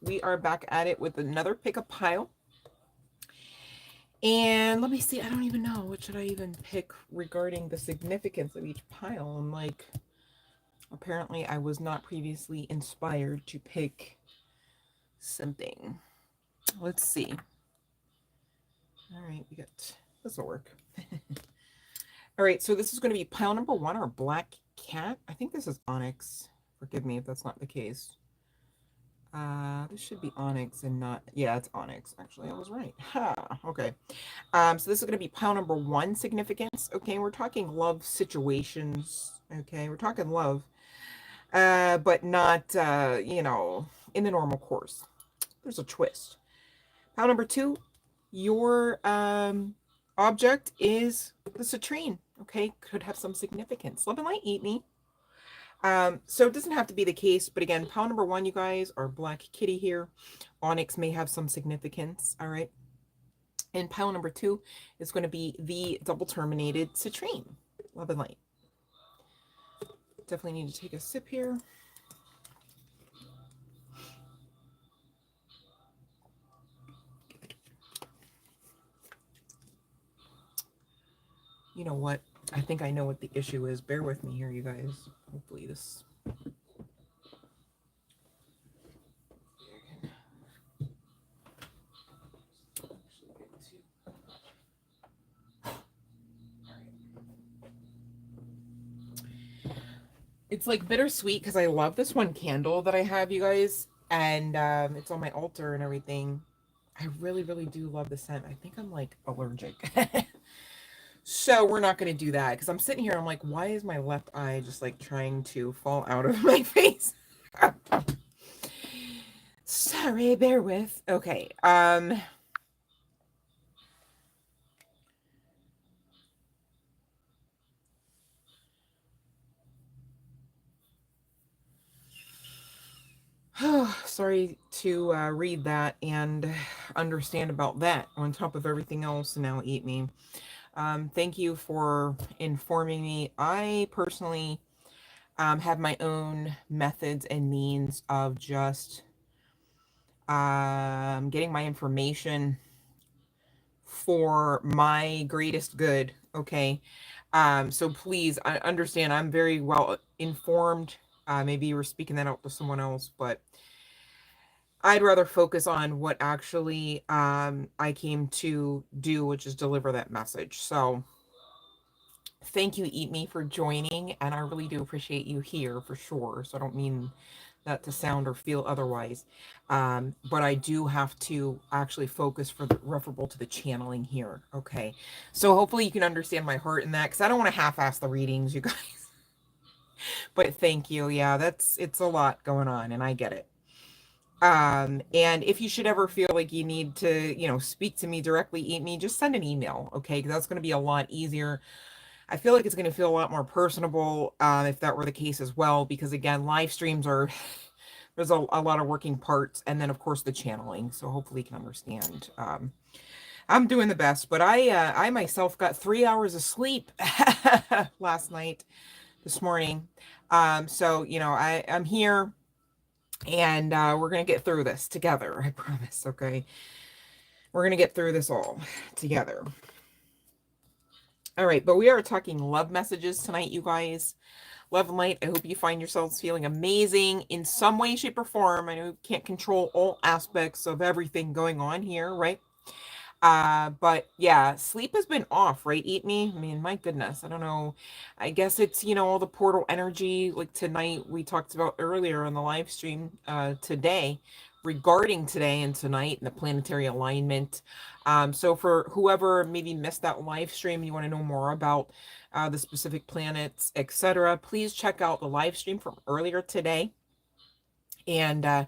we are back at it with another pick a pile. And let me see, I don't even know what should I even pick regarding the significance of each pile. I'm like, apparently I was not previously inspired to pick something. Let's see. All right, we got, this will work. All right, so this is going to be pile number 1, our black cat. I think this is onyx. Forgive me if that's not the case. This should be onyx and not, yeah, it's onyx. Actually, I was right. Ha, okay. So this is going to be pile number 1, significance. Okay, we're talking love situations. Okay, we're talking love, but not, in the normal course. There's a twist. Pile number 2, your object is the citrine. Okay, could have some significance. Love and light, eat me. So it doesn't have to be the case, but again, pile number 1, you guys, are black kitty here. Onyx may have some significance, all right? And pile number 2 is going to be the double terminated citrine. Love and light. Definitely need to take a sip here. You know what? I think I know what the issue is. Bear with me here, you guys. Hopefully this... It's like bittersweet because I love this one candle that I have, you guys. And it's on my altar and everything. I really, really do love the scent. I think I'm like allergic. So we're not going to do that because I'm sitting here. I'm like, why is my left eye just like trying to fall out of my face? Sorry, bear with. Okay. Sorry to read that and understand about that on top of everything else. Now eat me. Thank you for informing me. I personally have my own methods and means of just getting my information for my greatest good. Okay. So please understand, I'm very well informed. Maybe you were speaking that out to someone else, but I'd rather focus on what actually I came to do, which is deliver that message. So thank you, Eat Me, for joining. And I really do appreciate you here for sure. So I don't mean that to sound or feel otherwise. But I do have to actually focus for the referable to the channeling here. Okay. So hopefully you can understand my heart in that, because I don't want to half-ass the readings, you guys. But thank you. Yeah, it's a lot going on and I get it. And if you should ever feel like you need to, speak to me directly, Eat Me, just send an email. Okay. Because that's going to be a lot easier. I feel like it's going to feel a lot more personable if that were the case as well, because again, live streams are, there's a lot of working parts, and then of course the channeling. So hopefully you can understand. I'm doing the best, but I myself got 3 hours of sleep last night, this morning. So, I'm here, and we're going to get through this together. I promise. Okay. We're going to get through this all together. All right, but we are talking love messages tonight, you guys. Love and light. I hope you find yourselves feeling amazing in some way, shape, or form. I know you can't control all aspects of everything going on here, right? But yeah, sleep has been off, right? Eat Me. I mean, my goodness, I don't know. I guess it's, all the portal energy, like tonight we talked about earlier on the live stream today, regarding today and tonight and the planetary alignment. So for whoever maybe missed that live stream, you want to know more about the specific planets, etc., please check out the live stream from earlier today. And I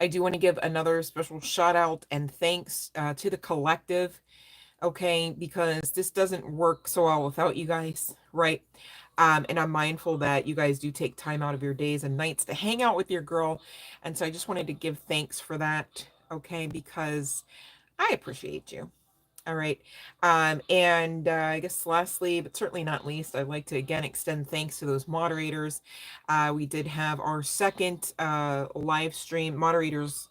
do want to give another special shout out and thanks to the collective, okay, because this doesn't work so well without you guys, right? And I'm mindful that you guys do take time out of your days and nights to hang out with your girl. And so I just wanted to give thanks for that, okay, because I appreciate you. All right. And I guess lastly, but certainly not least, I'd like to again extend thanks to those moderators. We did have our second live stream moderators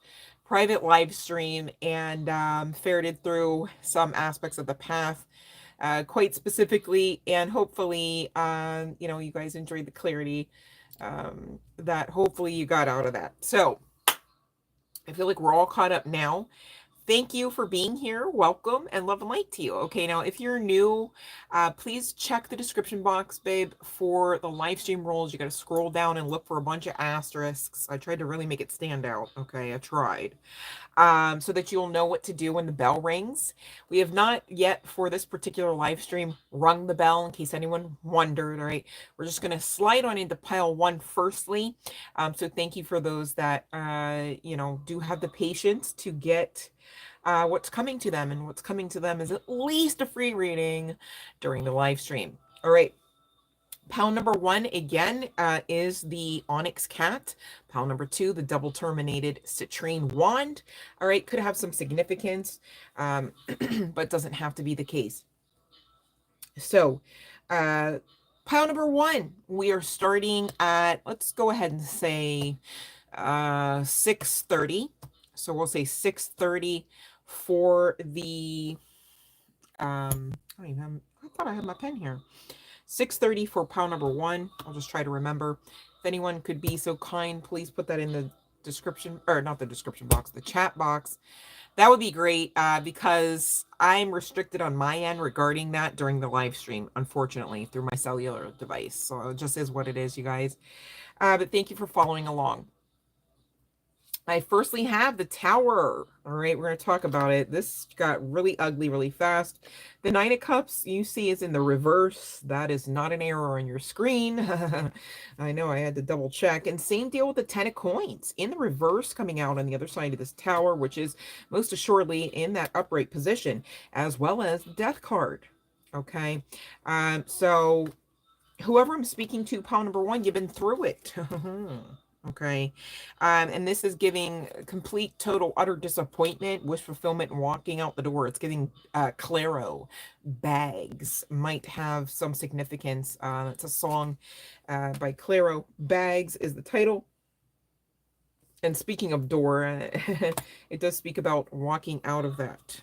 private live stream and ferreted through some aspects of the path quite specifically, and hopefully, you know, you guys enjoyed the clarity that hopefully you got out of that. So I feel like we're all caught up now. Thank you for being here. Welcome and love and light to you. Okay, now if you're new, please check the description box, babe, for the live stream rules. You got to scroll down and look for a bunch of asterisks. I tried to really make it stand out. Okay, I tried. So that you'll know what to do when the bell rings. We have not yet, for this particular live stream, rung the bell, in case anyone wondered. All right, we're just going to slide on into pile one firstly. So thank you for those that, you know, do have the patience to get what's coming to them, and what's coming to them is at least a free reading during the live stream. All right. Pile number one, again, is the Onyx Cat. Pile number two, the double terminated citrine wand. All right, could have some significance, but doesn't have to be the case. So, pile number one, we are starting at, let's go ahead and say 6:30. So we'll say 6:30 for the, I thought I had my pen here. 6:30 for pile number one. I'll just try to remember. If anyone could be so kind, please put that in the description, or not the description box, the chat box. That would be great, because I'm restricted on my end regarding that during the live stream, unfortunately, through my cellular device. So it just is what it is, you guys. But thank you for following along. I firstly have the Tower. All right, we're going to talk about it. This got really ugly really fast. The Nine of Cups you see is in the reverse. That is not an error on your screen. I know, I had to double check. And same deal with the Ten of Coins in the reverse, coming out on the other side of this Tower, which is most assuredly in that upright position, as well as the Death card. Okay, so whoever I'm speaking to, pile number one, you've been through it. Okay, and this is giving complete, total, utter disappointment, wish fulfillment, and walking out the door. It's giving Claro. Bags might have some significance. It's a song by Claro. Bags is the title. And speaking of door, it does speak about walking out of that.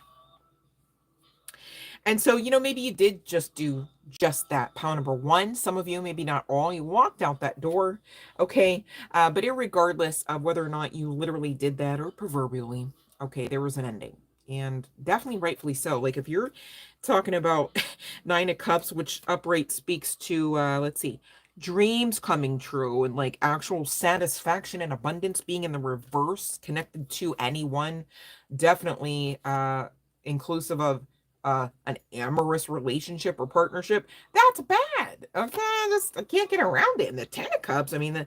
And so, you know, maybe you did just do just that. Pile number one, some of you, maybe not all, you walked out that door. Okay. But irregardless of whether or not you literally did that or proverbially, okay, there was an ending. And definitely rightfully so. Like if you're talking about Nine of Cups, which upright speaks to, let's see, dreams coming true and like actual satisfaction and abundance being in the reverse, connected to anyone, definitely inclusive of an amorous relationship or partnership, that's bad. Okay, I can't get around it. And the Ten of Cups, I mean, the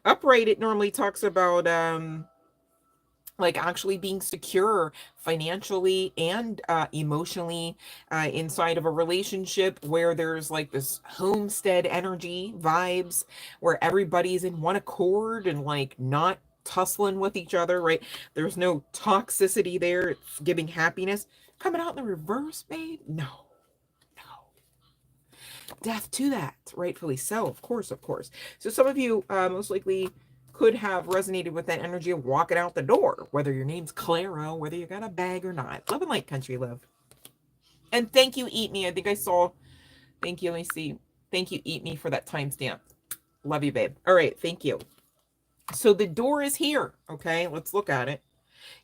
upright, it normally talks about like actually being secure financially and emotionally inside of a relationship where there's like this homestead energy vibes where everybody's in one accord and like not tussling with each other, right? There's no toxicity there. It's giving happiness. Coming out in the reverse, babe? No. Death to that, rightfully so, of course. So some of you most likely could have resonated with that energy of walking out the door, whether your name's Claro, whether you got a bag or not. Love and light, country love. And thank you, Eat Me. I think I saw, thank you, let me see. Thank you, Eat Me, for that timestamp. Love you, babe. All right, thank you. So the door is here, okay? Let's look at it.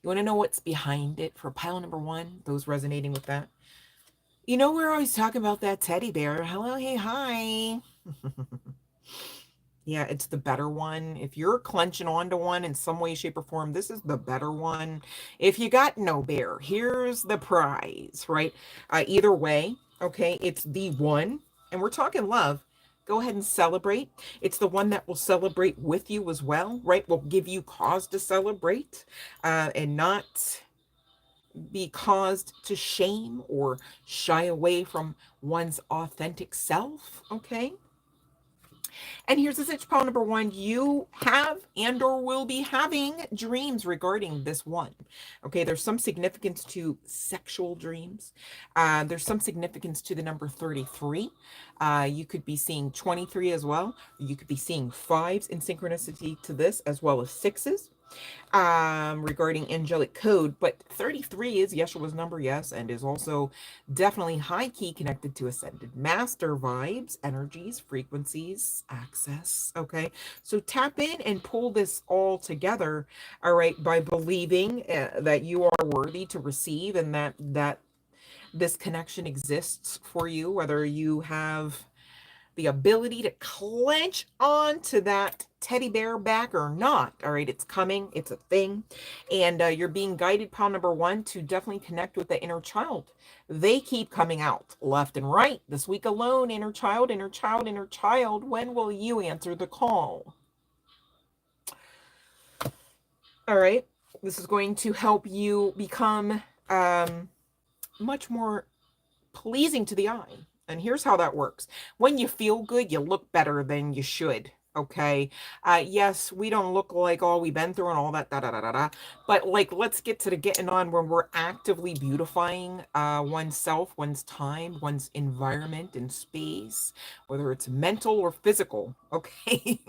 You want to know what's behind it for pile number one? Those resonating with that. You know, we're always talking about that teddy bear. Hello, hey, hi. Yeah, it's the better one. If you're clenching onto one in some way, shape, or form, this is the better one. If you got no bear, here's the prize, right? Either way, okay, it's the one. And we're talking love. Go ahead and celebrate. It's the one that will celebrate with you as well, right? Will give you cause to celebrate and not be caused to shame or shy away from one's authentic self, okay? And here's the sitch pile number one. You have and or will be having dreams regarding this one. Okay, there's some significance to sexual dreams. There's some significance to the number 33. You could be seeing 23 as well. You could be seeing fives in synchronicity to this, as well as sixes. regarding angelic code, but 33 is Yeshua's number, yes, and is also definitely high key connected to ascended master vibes, energies, frequencies, access. Okay, so tap in and pull this all together, all right, by believing that you are worthy to receive, and that this connection exists for you, whether you have the ability to clench onto that teddy bear back or not. All right, it's coming, it's a thing. And you're being guided, pile number one, to definitely connect with the inner child. They keep coming out left and right this week alone. Inner child, inner child, inner child. When will you answer the call? All right, this is going to help you become much more pleasing to the eye. And here's how that works. When you feel good, you look better than you should. Okay. Yes, we don't look like all we've been through and all that, da da da da da. But like, let's get to the getting on when we're actively beautifying oneself, one's time, one's environment and space, whether it's mental or physical. Okay.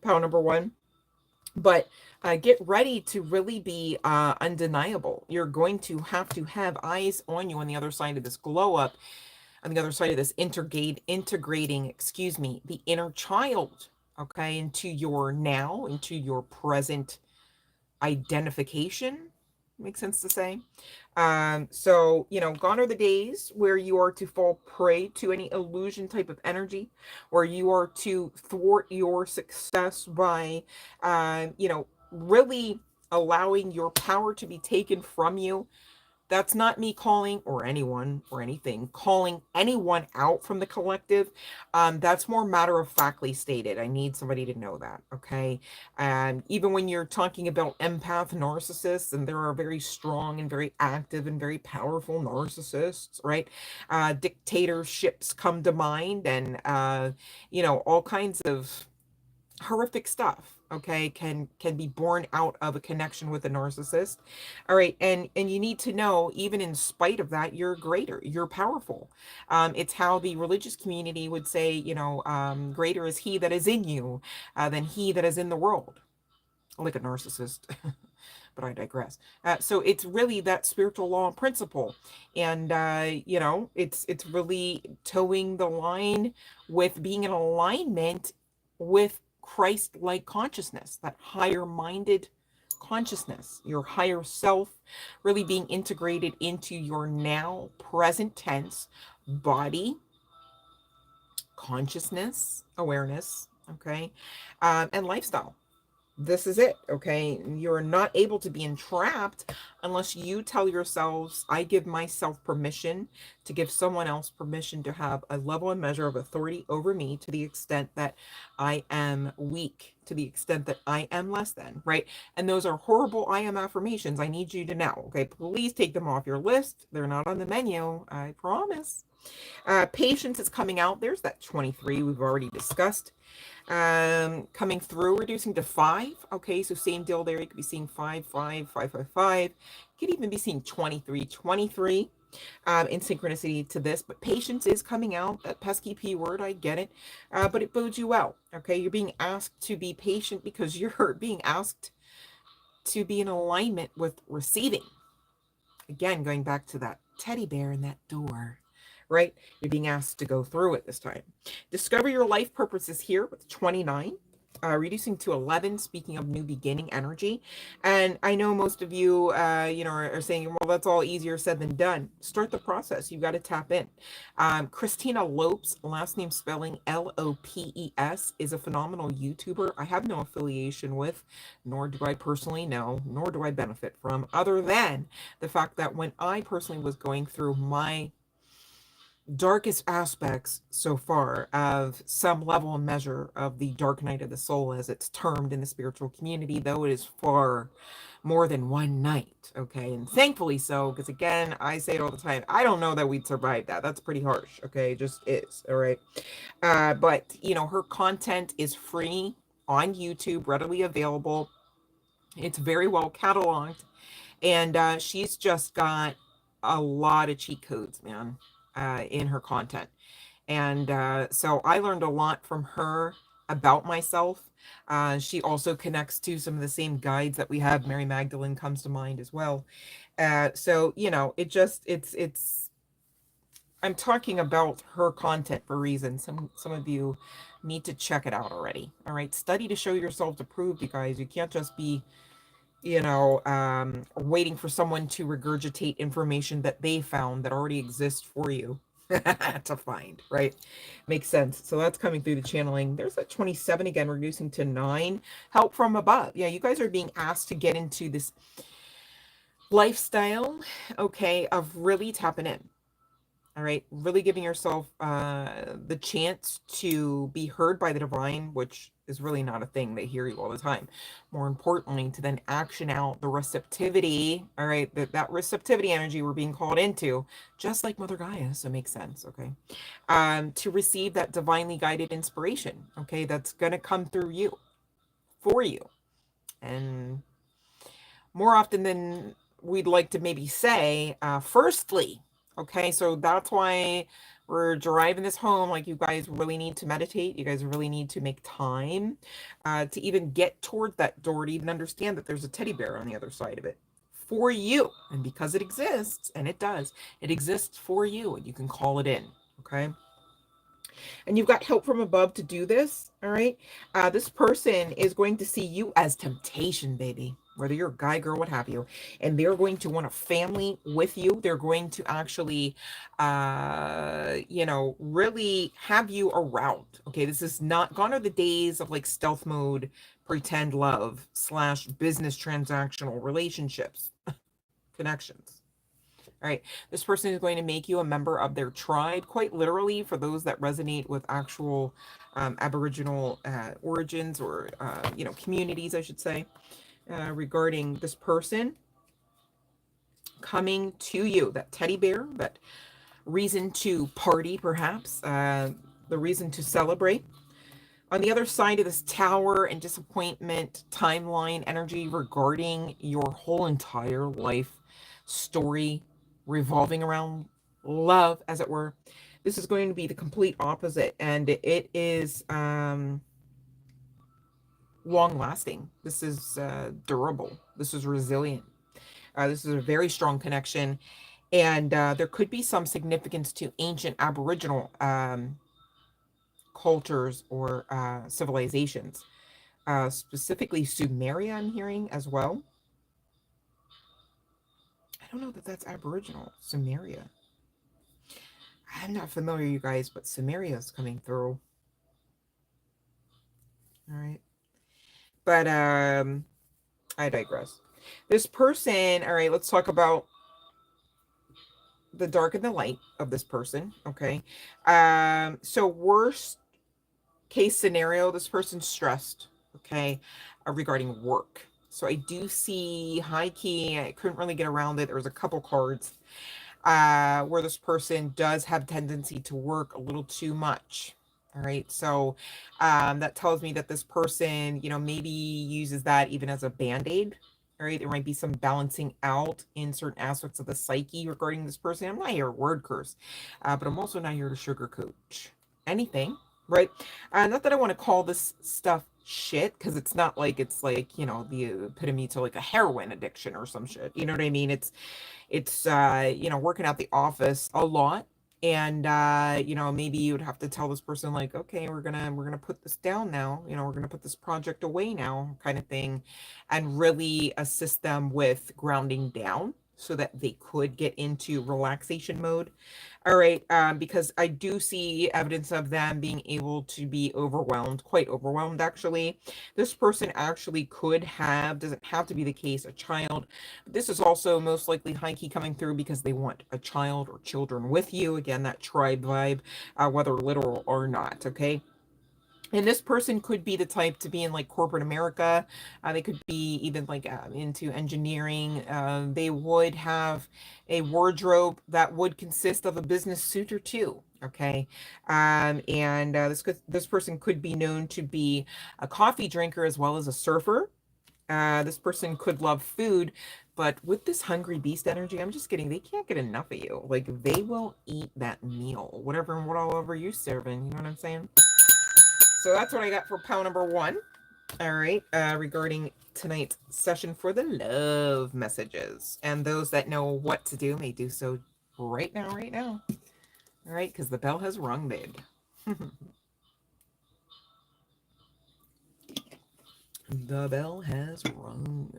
Power number one. But get ready to really be undeniable. You're going to have eyes on you on the other side of this glow up, on the other side of this integrating, excuse me, the inner child, okay, into your now, into your present identification. Makes sense to say. So, gone are the days where you are to fall prey to any illusion type of energy, where you are to thwart your success by, really allowing your power to be taken from you. That's not me calling, or anyone or anything calling anyone out from the collective. That's more matter of factly stated. I need somebody to know that. Okay. And even when you're talking about empath narcissists, and there are very strong and very active and very powerful narcissists, right? Dictatorships come to mind, and all kinds of horrific stuff, okay, can be born out of a connection with a narcissist. All right, and you need to know, even in spite of that, you're greater, you're powerful. It's how the religious community would say, greater is he that is in you than he that is in the world, like a narcissist. But I digress. So it's really that spiritual law and principle, and it's really towing the line with being in alignment with Christ-like consciousness, that higher-minded consciousness, your higher self, really being integrated into your now present tense body, consciousness, awareness, okay, and lifestyle. This is it, okay? You're not able to be entrapped unless you tell yourselves, I give myself permission to give someone else permission to have a level and measure of authority over me, to the extent that I am weak, to the extent that I am less than, right? And those are horrible I am affirmations. I need you to know, okay? Please take them off your list. They're not on the menu, I promise. Patience is coming out. There's that 23 we've already discussed. Coming through, reducing to 5. Okay, so same deal there. You could be seeing 5, 5, 5, 5, 5. You could even be seeing 23, 23 in synchronicity to this. But patience is coming out. That pesky P word, I get it. But it bodes you well. Okay, you're being asked to be patient because you're being asked to be in alignment with receiving. Again, going back to that teddy bear in that door, right? You're being asked to go through it this time. Discover your life purpose is here with 29. Reducing to 11, speaking of new beginning energy. And I know most of you, are saying, well, that's all easier said than done. Start the process. You've got to tap in. Christina Lopes, last name spelling Lopes, is a phenomenal YouTuber. I have no affiliation with, nor do I personally know, nor do I benefit from, other than the fact that when I personally was going through my darkest aspects so far of some level and measure of the dark night of the soul, as it's termed in the spiritual community, though it is far more than one night, okay, and thankfully so, because again, I say it all the time, I don't know that we'd survive that. That's pretty harsh, okay, it just is. All right. But her content is free on YouTube, readily available. It's very well cataloged, and she's just got a lot of cheat codes, man, in her content. And so I learned a lot from her about myself. She also connects to some of the same guides that we have. Mary Magdalene comes to mind as well. So, you know, it's, I'm talking about her content for a reason. Some of you need to check it out already. All right. Study to show yourselves approved, you guys. You can't just be, you know, waiting for someone to regurgitate information that they found that already exists for you to find, right? Makes sense. So that's coming through the channeling. There's that 27 again, reducing to 9. Help from above. Yeah, you guys are being asked to get into this lifestyle, okay, of really tapping in. All right, really giving yourself the chance to be heard by the divine, which is really not a thing. They hear you all the time. More importantly, to then action out the receptivity, all right, that receptivity energy we're being called into, just like Mother Gaia, so it makes sense, okay? To receive that divinely guided inspiration, okay, that's going to come through you, for you. And more often than we'd like to maybe say, firstly, okay, so that's why we're driving this home. Like, you guys really need to meditate. You guys really need to make time to even get towards that door, to even understand that there's a teddy bear on the other side of it for you. And because it exists, and it does, it exists for you, and you can call it in, okay? And you've got help from above to do this, all right? This person is going to see you as temptation, baby, whether you're a guy, girl, what have you. And they're going to want a family with you. They're going to actually, you know, really have you around, okay? This is not, gone are the days of like stealth mode, pretend love / business transactional relationships, connections. All right, this person is going to make you a member of their tribe, quite literally, for those that resonate with actual Aboriginal origins, or, you know, communities, I should say, regarding this person coming to you. That teddy bear, that reason to party, perhaps, the reason to celebrate. On the other side of this tower and disappointment timeline energy regarding your whole entire life story revolving around love, as it were, this is going to be the complete opposite, and it is long lasting. This is durable. This is resilient. This is a very strong connection, and there could be some significance to ancient Aboriginal cultures or civilizations, specifically Sumeria, I'm hearing as well. I don't know that that's Aboriginal. Sumeria. I'm not familiar, you guys, but Sumeria is coming through. All right. But I digress. This person, all right, let's talk about the dark and the light of this person, okay? So worst case scenario, this person's stressed, okay, regarding work. So I do see high key, I couldn't really get around it. There was a couple cards where this person does have tendency to work a little too much. All right. So that tells me that this person, you know, maybe uses that even as a band-aid. All right. There might be some balancing out in certain aspects of the psyche regarding this person. I'm not here to word curse, but I'm also not here to sugarcoat anything. Right. Not that I want to call this stuff shit, because it's not like it's like, you know, the epitome to like a heroin addiction or some shit. You know what I mean? It's you know, working at the office a lot, and you know, maybe you would have to tell this person like, okay, we're gonna put this down now, you know, we're gonna put this project away now, kind of thing, and really assist them with grounding down so that they could get into relaxation mode. All right, because I do see evidence of them being able to be overwhelmed, quite overwhelmed actually. This person actually could have, doesn't have to be the case, a child. This is also most likely high key coming through because they want a child or children with you. Again, that tribe vibe, whether literal or not, okay? And this person could be the type to be in like corporate America. They could be even like into engineering. They would have a wardrobe that would consist of a business suit or two. Okay, and this person could be known to be a coffee drinker as well as a surfer. This person could love food, but with this hungry beast energy, I'm just kidding. They can't get enough of you. Like, they will eat that meal, whatever and whatever you're serving. You know what I'm saying? So that's what I got for pile number 1. All right, regarding tonight's session for the love messages. And those that know what to do may do so right now, right now. All right, because the bell has rung, babe. The bell has rung.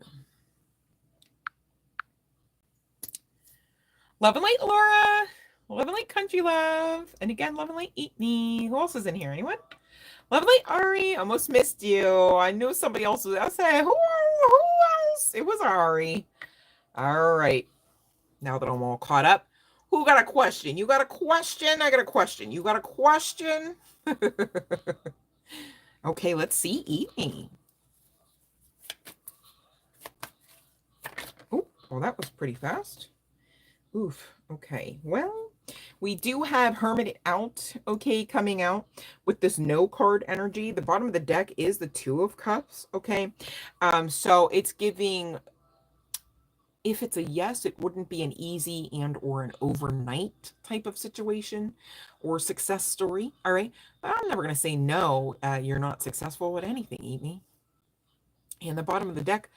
Love and light, Laura. Love and light, country love. And again, love and light, eat me. Who else is in here? Anyone? Love and light, Ari. Almost missed you. I knew somebody else was. I said, who else? It was Ari. All right. Now that I'm all caught up, who got a question? You got a question? I got a question. You got a question? Okay, let's see. Eat me. Oh, well, that was pretty fast. Oof. Okay. Well, we do have Hermit out, okay, coming out with this no card energy. The bottom of the deck is the Two of Cups, okay? So it's giving, if it's a yes, it wouldn't be an easy and or an overnight type of situation or success story, all right? But I'm never going to say no, you're not successful at anything, eat me. And the bottom of the deck,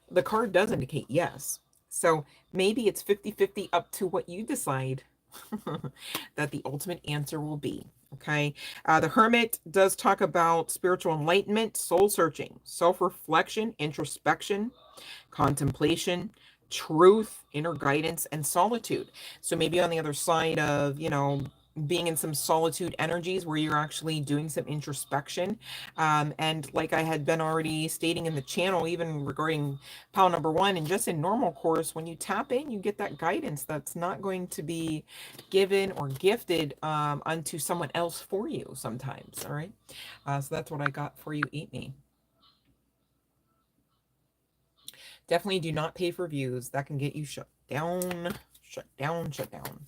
the card does indicate yes. So maybe it's 50-50 up to what you decide that the ultimate answer will be. Okay. The Hermit does talk about spiritual enlightenment, soul searching, self-reflection, introspection, contemplation, truth, inner guidance, and solitude. So maybe on the other side of, you know, being in some solitude energies where you're actually doing some introspection. And like I had been already stating in the channel, even regarding pile number 1, and just in normal course, when you tap in, you get that guidance that's not going to be given or gifted unto someone else for you sometimes. All right. So that's what I got for you. Eat me. Definitely do not pay for views. That can get you shut down, shut down, shut down.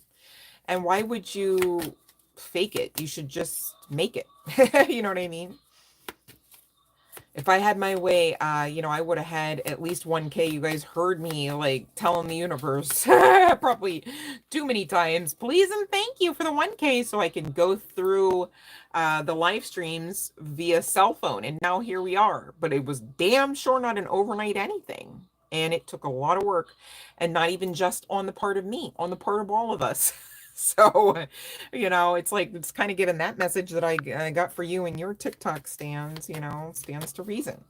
And why would you fake it? You should just make it. You know what I mean? If I had my way, you know, I would have had at least 1K. You guys heard me like telling the universe probably too many times, please and thank you for the 1K so I can go through the live streams via cell phone. And now here we are. But it was damn sure not an overnight anything. And it took a lot of work, and not even just on the part of me, on the part of all of us. So, you know, it's like, it's kind of given that message that I got for you and your TikTok stands, you know, stands to reason.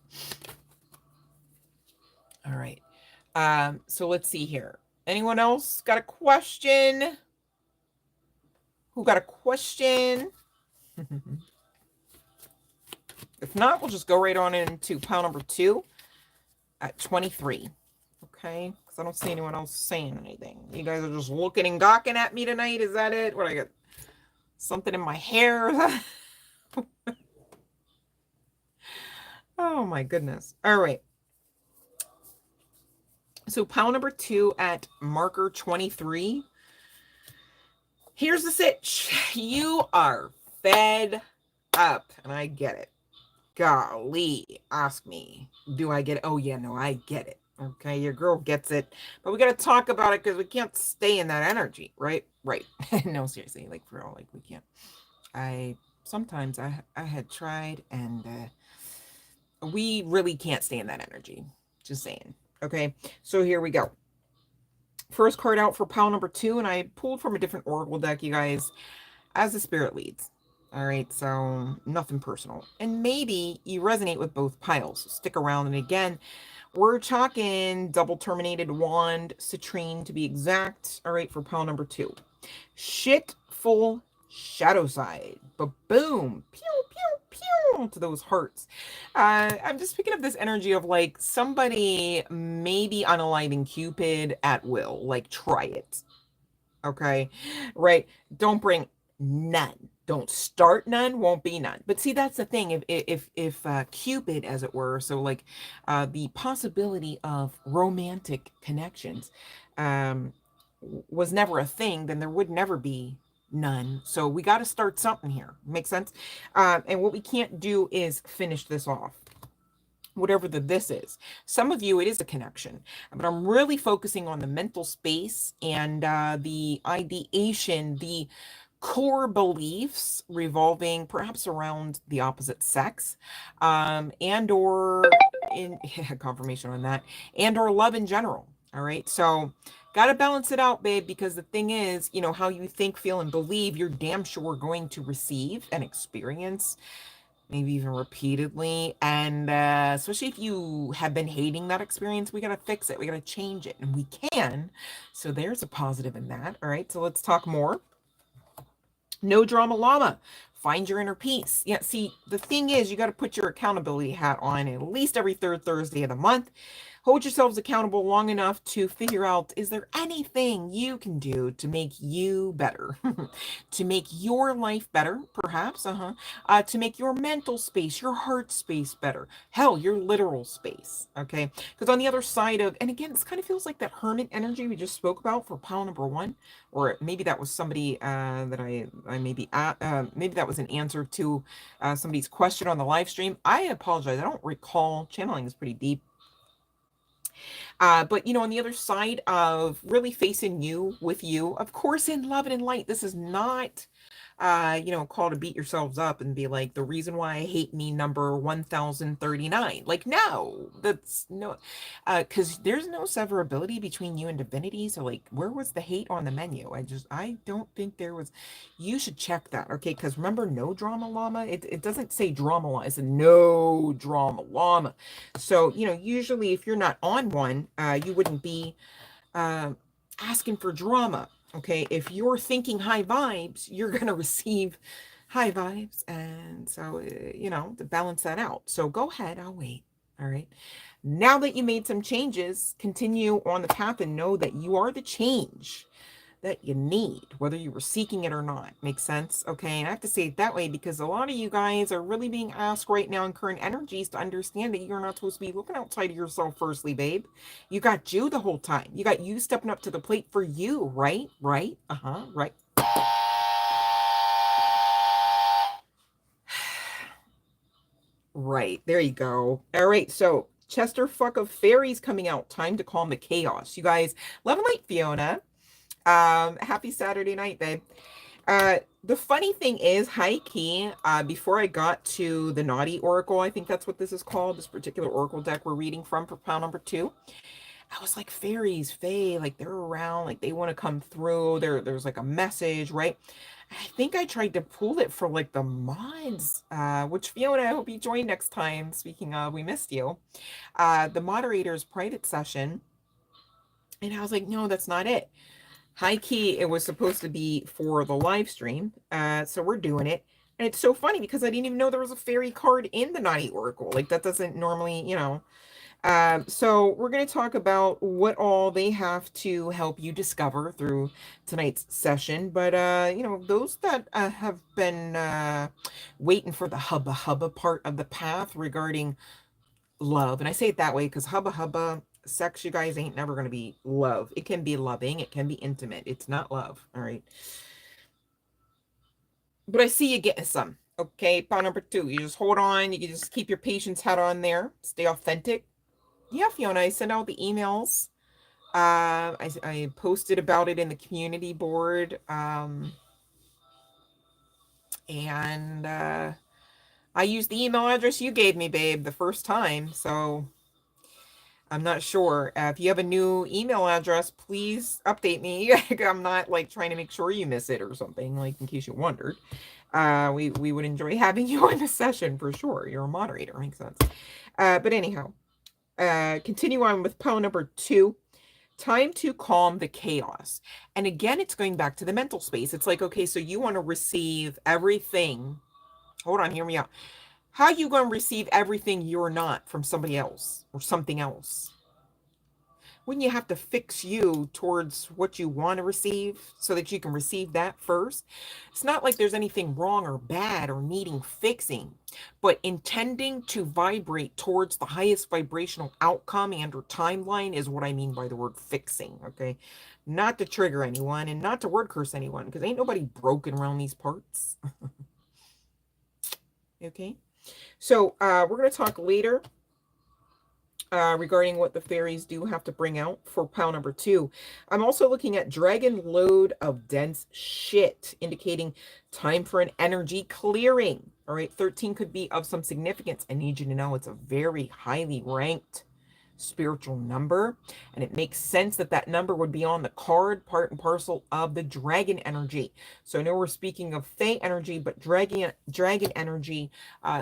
All right. So let's see here. Anyone else got a question? Who got a question? If not, we'll just go right on into pile number 2 at 23. Okay, because I don't see anyone else saying anything. You guys are just looking and gawking at me tonight. Is that it? What, I got something in my hair? Oh my goodness. All right. So pile number 2 at marker 23. Here's the sitch. You are fed up, and I get it. Golly, ask me. Do I get it? Oh yeah, no, I get it. Okay, your girl gets it, but we got to talk about it because we can't stay in that energy, right? Right. No, seriously, like for real, like we can't. Sometimes I had tried, and we really can't stay in that energy. Just saying. Okay, so here we go. First card out for pile number 2, and I pulled from a different oracle deck, you guys, as the spirit leads. All right, so nothing personal. And maybe you resonate with both piles. Stick around. And again, we're talking double terminated wand, citrine to be exact. All right, for pile number 2. Shitful shadow side. Ba-boom. Pew, pew, pew to those hearts. I'm just picking up this energy of like somebody maybe unaliving Cupid at will. Like, try it. Okay, right? Don't bring none. Don't start none, won't be none. But see, that's the thing. If Cupid, as it were, so like the possibility of romantic connections was never a thing, then there would never be none. So we got to start something here. Make sense? And what we can't do is finish this off. Whatever this is. Some of you, it is a connection, but I'm really focusing on the mental space and the ideation, the core beliefs revolving perhaps around the opposite sex, and or in confirmation on that, and or love in general. All right. So got to balance it out, babe, because the thing is, you know, how you think, feel, and believe, you're damn sure going to receive and experience, maybe even repeatedly. And especially if you have been hating that experience, we got to fix it. We got to change it. And we can. So there's a positive in that. All right. So let's talk more. No drama llama. Find your inner peace. Yeah, see, the thing is, you got to put your accountability hat on at least every third Thursday of the month. Hold yourselves accountable long enough to figure out, is there anything you can do to make you better? To make your life better, perhaps, to make your mental space, your heart space better. Hell, your literal space, okay? Because on the other side of, and again, this kind of feels like that hermit energy we just spoke about for pile number one, or maybe that was somebody that I maybe, maybe that was an answer to somebody's question on the live stream. I apologize. I don't recall. Channeling is pretty deep. But you know, on the other side of really facing you with you, of course, in love and in light, this is not, you know, call to beat yourselves up and be like, the reason why I hate me number 1039. Like, no, that's no, because there's no severability between you and divinity. So, like, where was the hate on the menu? I don't think there was. You should check that, okay? Because remember, no drama llama. It doesn't say drama llama. It's a no drama llama. So, you know, usually if you're not on one, you wouldn't be asking for drama. Okay, if you're thinking high vibes, you're gonna receive high vibes, and so you know, to balance that out. So go ahead, I'll wait. All right. Now that you made some changes, continue on the path and know that you are the change that you need, whether you were seeking it or not. Makes sense? Okay. And I have to say it that way because a lot of you guys are really being asked right now in current energies to understand that you're not supposed to be looking outside of yourself firstly, babe. You got you the whole time. You got you stepping up to the plate for you, right? Right? Right. Right. There you go. All right. So Chester fuck of fairies coming out. Time to calm the chaos. You guys, love and light, Fiona. Happy Saturday night, babe. The funny thing is, high key, before I got to the Naughty Oracle, I think that's what this is called, this particular Oracle deck we're reading from for pile number 2. I was like, fairies, fae, like they're around, like they want to come through. There's like a message, right? I think I tried to pull it for like the mods, which Fiona, I hope you join next time. Speaking of, we missed you. The moderator's private session. And I was like, no, that's not it. High key, it was supposed to be for the live stream. So we're doing it. And it's so funny because I didn't even know there was a fairy card in the Naughty Oracle. Like that doesn't normally, you know. So we're going to talk about what all they have to help you discover through tonight's session. But, you know, those that have been waiting for the hubba hubba part of the path regarding love, and I say it that way because hubba hubba sex, you guys, ain't never going to be love. It can be loving, it can be intimate. It's not love. All right. But I see you getting some. Okay, part number 2. You just hold on. You can just keep your patience hat on there. Stay authentic. Yeah, Fiona, I sent out the emails. I posted about it in the community board. And I used the email address you gave me, babe, the first time. So I'm not sure. If you have a new email address, please update me. I'm not like trying to make sure you miss it or something, like in case you wondered. We would enjoy having you in the session for sure. You're a moderator, makes sense. But anyhow, continue on with pile number 2. Time to calm the chaos. And again, it's going back to the mental space. It's like, okay, so you want to receive everything. Hold on, hear me out. How are you going to receive everything you're not from somebody else or something else? Wouldn't you have to fix you towards what you want to receive so that you can receive that first? It's not like there's anything wrong or bad or needing fixing, but intending to vibrate towards the highest vibrational outcome and or timeline is what I mean by the word fixing, okay? Not to trigger anyone and not to word curse anyone because ain't nobody broken around these parts. Okay? So we're going to talk later regarding what the fairies do have to bring out for pile number 2. I'm also looking at dragon load of dense shit, indicating time for an energy clearing. All right, 13 could be of some significance. I need you to know it's a very highly ranked spiritual number, and it makes sense that that number would be on the card, part and parcel of the dragon energy. So I know we're speaking of Fae energy, but dragon energy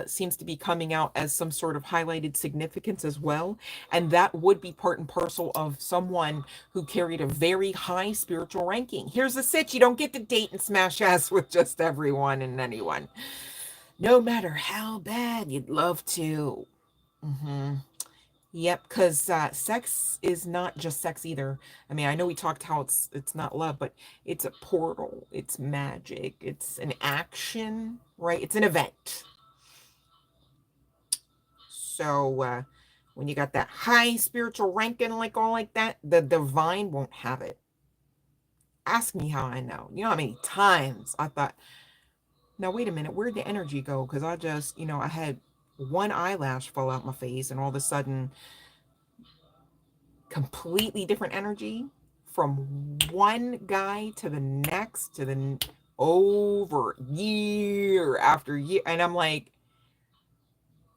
seems to be coming out as some sort of highlighted significance as well, and that would be part and parcel of someone who carried a very high spiritual ranking. Here's the sitch: you don't get to date and smash ass with just everyone and anyone, no matter how bad you'd love to. Yep, because sex is not just sex either. I mean, I know we talked how it's not love, but it's a portal, it's magic, it's an action, right? It's an event. So when you got that high spiritual ranking like all like that, the divine won't have it. Ask me how I know. You know how many times I thought, now wait a minute, where'd the energy go? Because I just, I had one eyelash fall out my face, and all of a sudden completely different energy from one guy to the next to the over year after year. And I'm like,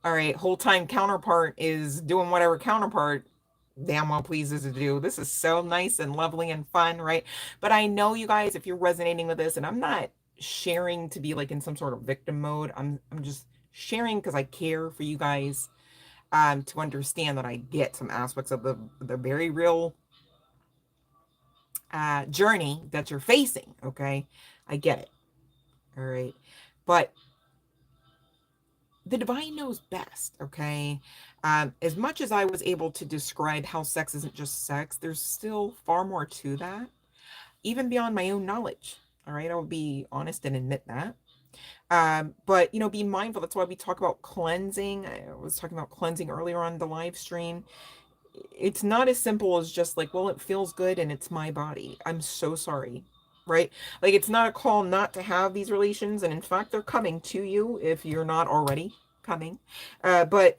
all right, whole time counterpart is doing whatever counterpart damn well pleases to do. This is so nice and lovely and fun, right? But I know you guys, if you're resonating with this, and I'm not sharing to be like in some sort of victim mode, I'm just sharing because I care for you guys, to understand that I get some aspects of the very real journey that you're facing. Okay, I get it. All right, but the divine knows best. Okay, as much as I was able to describe how sex isn't just sex, there's still far more to that, even beyond my own knowledge. All right, I'll be honest and admit that. But be mindful. That's why we talk about cleansing. I was talking about cleansing earlier on the live stream. It's not as simple as just like, well, it feels good and it's my body. I'm so sorry. Right? Like, it's not a call not to have these relations. And in fact, they're coming to you if you're not already coming. But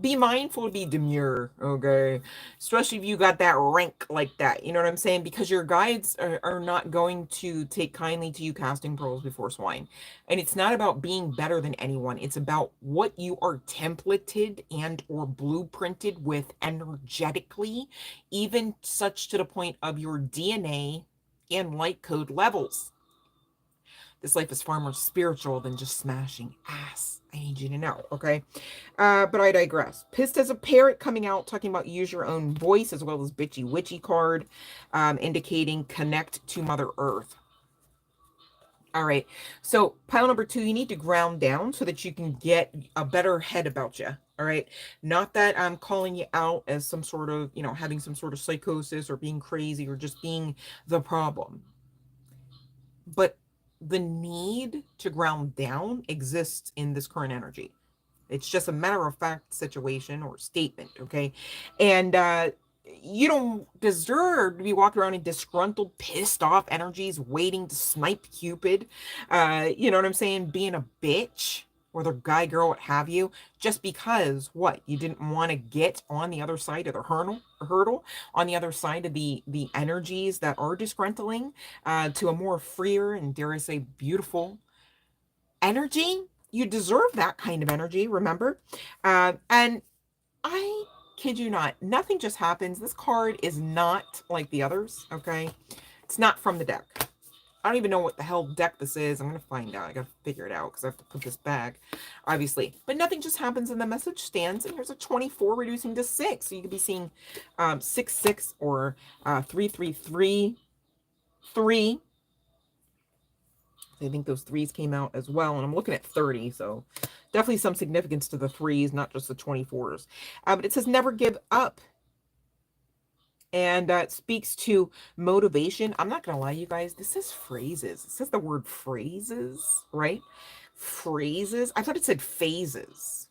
be mindful to be demure, okay? Especially if you got that rank like that. You know what I'm saying? Because your guides are not going to take kindly to you casting pearls before swine. And it's not about being better than anyone. It's about what you are templated and or blueprinted with energetically, even such to the point of your DNA and light code levels. This life is far more spiritual than just smashing ass. I need you to know, okay? But I digress. Pissed as a parrot coming out, talking about use your own voice, as well as bitchy witchy card, indicating connect to Mother Earth. All right. So pile number 2, you need to ground down so that you can get a better head about you. All right. Not that I'm calling you out as some sort of, having some sort of psychosis or being crazy or just being the problem. But the need to ground down exists in this current energy. It's just a matter of fact situation or statement, okay? And you don't deserve to be walking around in disgruntled, pissed off energies, waiting to snipe Cupid. You know what I'm saying? Being a bitch, whether guy, girl, what have you, just because what you didn't want to get on the other side of the hurdle, on the other side of the energies that are disgruntling, to a more freer and, dare I say, beautiful energy. You deserve that kind of energy, remember? And I kid you not, nothing just happens. This card is not like the others, okay? It's not from the deck. I don't even know what the hell deck this is. I'm going to find out. I got to figure it out because I have to put this back, obviously. But nothing just happens and the message stands. And here's a 24 reducing to 6. So you could be seeing 6, 6 or 3, 3, 3, 3. I think those 3s came out as well. And I'm looking at 30. So definitely some significance to the 3s, not just the 24s. But it says never give up. And it speaks to motivation. I'm not going to lie, you guys. This says phrases. It says the word phrases, right? Phrases. I thought it said phases.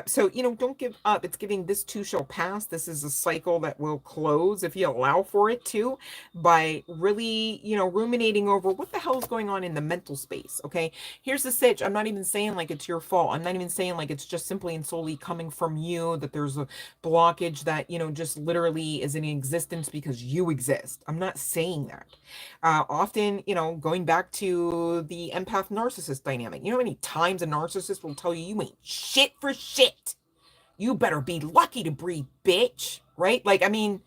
So, don't give up. It's giving this too shall pass. This is a cycle that will close if you allow for it to, by really, ruminating over what the hell is going on in the mental space. Okay. Here's the sitch. I'm not even saying like it's your fault. I'm not even saying like it's just simply and solely coming from you, that there's a blockage that, just literally is in existence because you exist. I'm not saying that. Often, going back to the empath narcissist dynamic, how many times a narcissist will tell you, you ain't shit for shit. You better be lucky to breathe, bitch. Right? Like, I mean,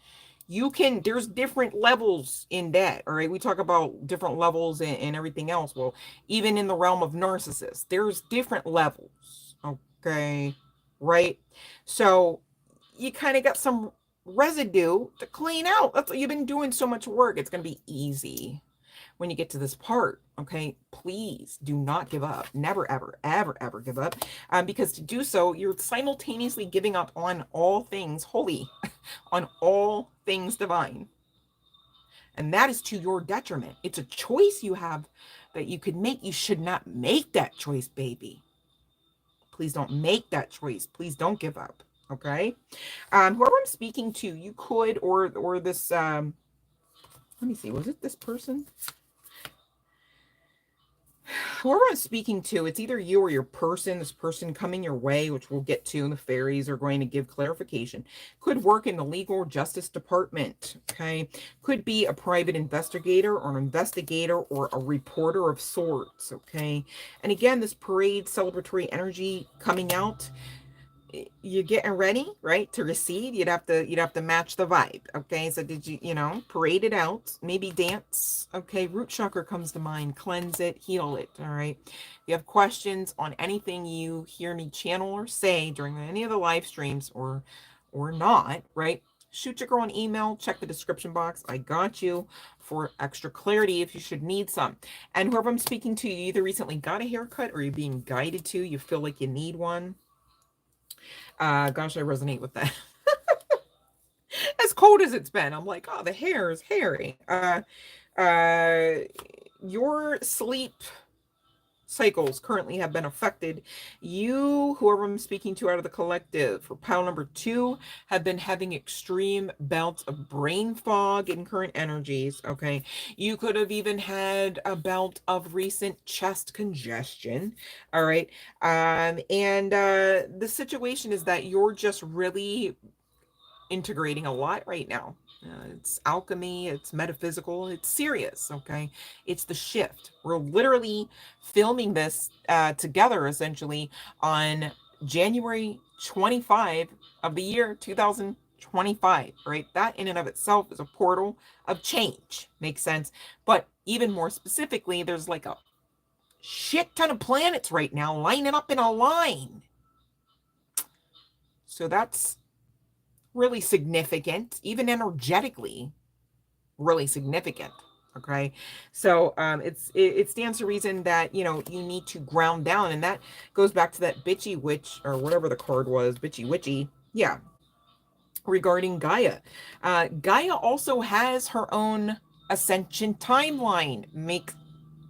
there's different levels in that. All right. We talk about different levels and everything else. Well, even in the realm of narcissists, there's different levels. Okay. Right. So you kind of got some residue to clean out. That's you've been doing so much work. It's going to be easy when you get to this part. Okay, please do not give up. Never, ever, ever, ever give up. Because to do so, you're simultaneously giving up on all things holy, on all things divine. And that is to your detriment. It's a choice you have that you could make. You should not make that choice, baby. Please don't make that choice. Please don't give up. Okay. Whoever I'm speaking to, you could, or this, let me see, was it this person? Whoever I'm speaking to, it's either you or your person, this person coming your way, which we'll get to, and the fairies are going to give clarification. Could work in the legal or justice department, okay? Could be a private investigator or an investigator or a reporter of sorts, okay? And again, this parade celebratory energy coming out, you're getting ready, right, to receive. You'd have to match the vibe. Okay, so did you parade it out, maybe dance? Okay, root chakra comes to mind. Cleanse it, heal it. All right, if you have questions on anything you hear me channel or say during any of the live streams, or not, right, shoot your girl an email. Check the description box. I got you for extra clarity if you should need some. And whoever I'm speaking to, you either recently got a haircut or you're being guided to, you feel like you need one. Gosh, I resonate with that. As cold as it's been, I'm like, oh, the hair is hairy. Your sleep cycles currently have been affected. You, whoever I'm speaking to out of the collective, for pile number 2, have been having extreme bouts of brain fog in current energies. Okay, you could have even had a bout of recent chest congestion. All right, and the situation is that you're just really integrating a lot right now. It's alchemy, it's metaphysical, it's serious, okay? It's the shift. We're literally filming this together essentially on January 25 of the year 2025, right? That in and of itself is a portal of change. Makes sense. But even more specifically, there's like a shit ton of planets right now lining up in a line. So that's really significant, even energetically, really significant. Okay, so it stands to reason that you need to ground down, and that goes back to that bitchy witch or whatever the card was, bitchy witchy, yeah, regarding Gaia. Gaia also has her own ascension timeline. Make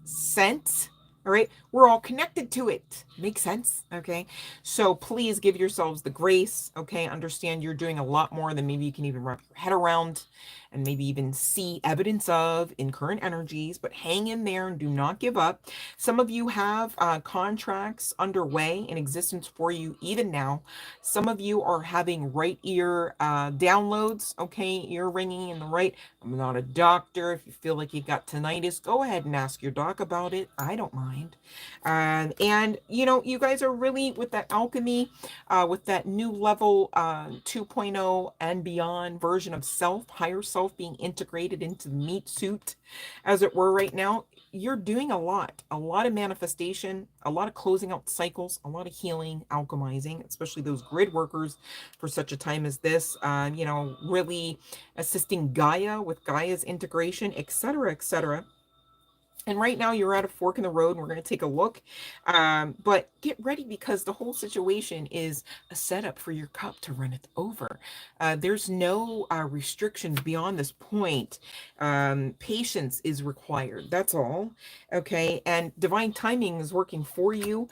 sense? All right, we're all connected to it. Makes sense. Okay, so please give yourselves the grace. Okay, understand you're doing a lot more than maybe you can even wrap your head around and maybe even see evidence of in current energies, but hang in there and do not give up. Some of you have contracts underway in existence for you even now. Some of you are having right ear downloads. Okay, ear ringing in the right. I'm not a doctor. If you feel like you got tinnitus, go ahead and ask your doc about it. I don't mind. And you guys are really with that alchemy, with that new level 2.0 and beyond version of self, higher self being integrated into the meat suit, as it were, right now. You're doing a lot of manifestation, a lot of closing out cycles, a lot of healing, alchemizing, especially those grid workers for such a time as this, really assisting Gaia with Gaia's integration, etc., etc. And right now you're at a fork in the road and we're going to take a look. But get ready because the whole situation is a setup for your cup to run it over. There's no restrictions beyond this point. Patience is required. That's all. Okay. And divine timing is working for you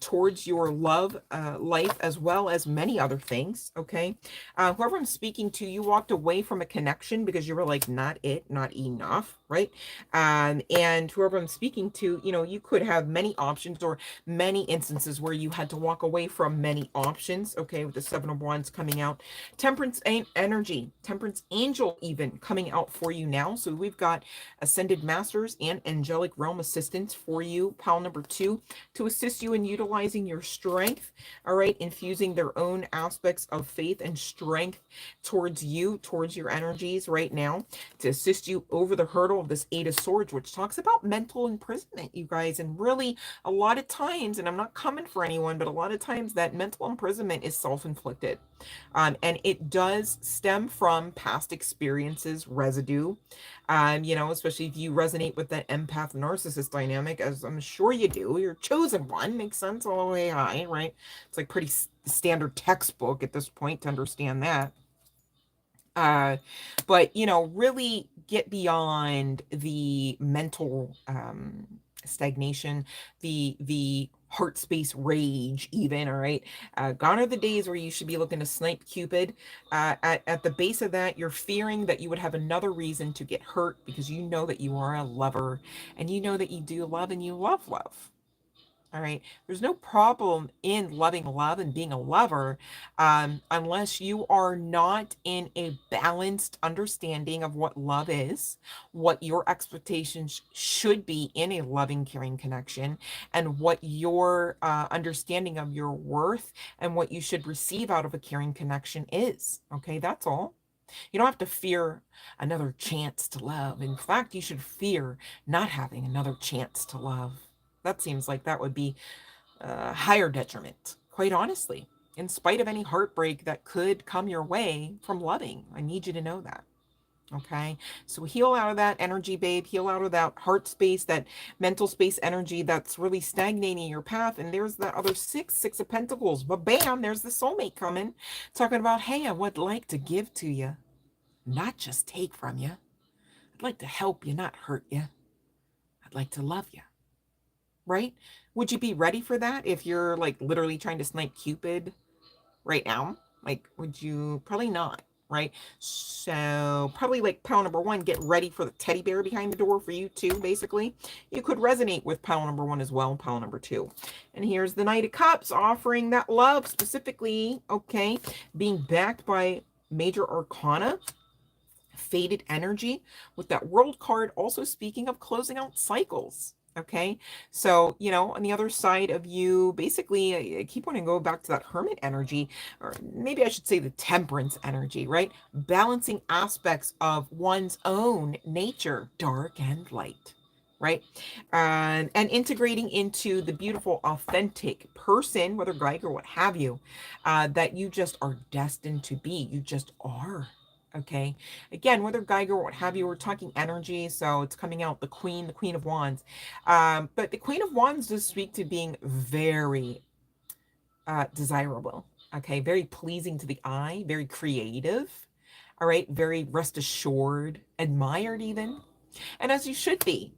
towards your love life as well as many other things. Okay. Whoever I'm speaking to, you walked away from a connection because you were like, not it, not enough. Right. And whoever I'm speaking to, you know, you could have many options or many instances where you had to walk away from many options. Okay, with the Seven of Wands coming out, Temperance energy, Temperance angel even coming out for you now. So we've got ascended masters and angelic realm assistants for you, pile number 2, to assist you in utilizing your strength. All right, infusing their own aspects of faith and strength towards you, towards your energies right now, to assist you over the hurdle of this Eight of Swords, which talks about mental imprisonment, you guys. And really, a lot of times, and I'm not coming for anyone, but a lot of times that mental imprisonment is self-inflicted. And it does stem from past experiences, residue, you know, especially if you resonate with that empath narcissist dynamic, as I'm sure you do. You're chosen one, makes sense all the way high, right? It's like pretty standard textbook at this point to understand that. But you know, really get beyond the mental stagnation, the heart space rage even. All right, gone are the days where you should be looking to snipe Cupid. At the base of that, you're fearing that you would have another reason to get hurt because you know that you are a lover and you know that you do love and you love love. All right. There's no problem in loving love and being a lover, unless you are not in a balanced understanding of what love is, what your expectations should be in a loving, caring connection, and what your understanding of your worth and what you should receive out of a caring connection is. Okay. That's all. You don't have to fear another chance to love. In fact, you should fear not having another chance to love. That seems like that would be a higher detriment, quite honestly, in spite of any heartbreak that could come your way from loving. I need you to know that. Okay. So heal out of that energy, babe. Heal out of that heart space, that mental space energy that's really stagnating your path. And there's that other six of pentacles. But bam, there's the soulmate coming, talking about, hey, I would like to give to you, not just take from you. I'd like to help you, not hurt you. I'd like to love you. Right? Would you be ready for that if you're like literally trying to snipe Cupid right now? Like, would you? Probably not, right? So probably like pile number 1, get ready for the teddy bear behind the door for you too, basically. You could resonate with pile number 1 as well, pile number 2. And here's the Knight of Cups offering that love specifically, okay, being backed by major arcana, faded energy, with that World card also speaking of closing out cycles. Okay, so you know, on the other side of you, basically, I keep wanting to go back to that Hermit energy, or maybe I should say the Temperance energy, right? Balancing aspects of one's own nature, dark and light, right? And integrating into the beautiful, authentic person, whether Geiger or what have you, that you just are destined to be. You just are. Okay. Again, whether Geiger or what have you, we're talking energy, so it's coming out the Queen of Wands. But the Queen of Wands does speak to being very desirable. Okay, very pleasing to the eye, very creative. All right, very rest assured, admired even, and as you should be.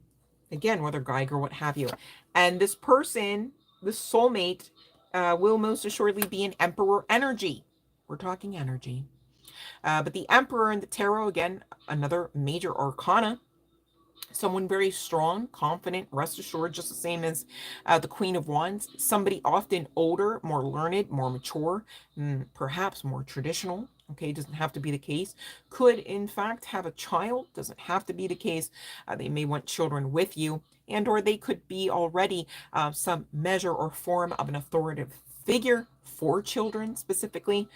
Again, whether Geiger or what have you. And this person, this soulmate, will most assuredly be an Emperor energy. We're talking energy. But the Emperor in the tarot, again, another major arcana. Someone very strong, confident, rest assured, just the same as the Queen of Wands. Somebody often older, more learned, more mature, perhaps more traditional. Okay, doesn't have to be the case. Could, in fact, have a child. Doesn't have to be the case. They may want children with you, and or they could be already some measure or form of an authoritative figure for children specifically,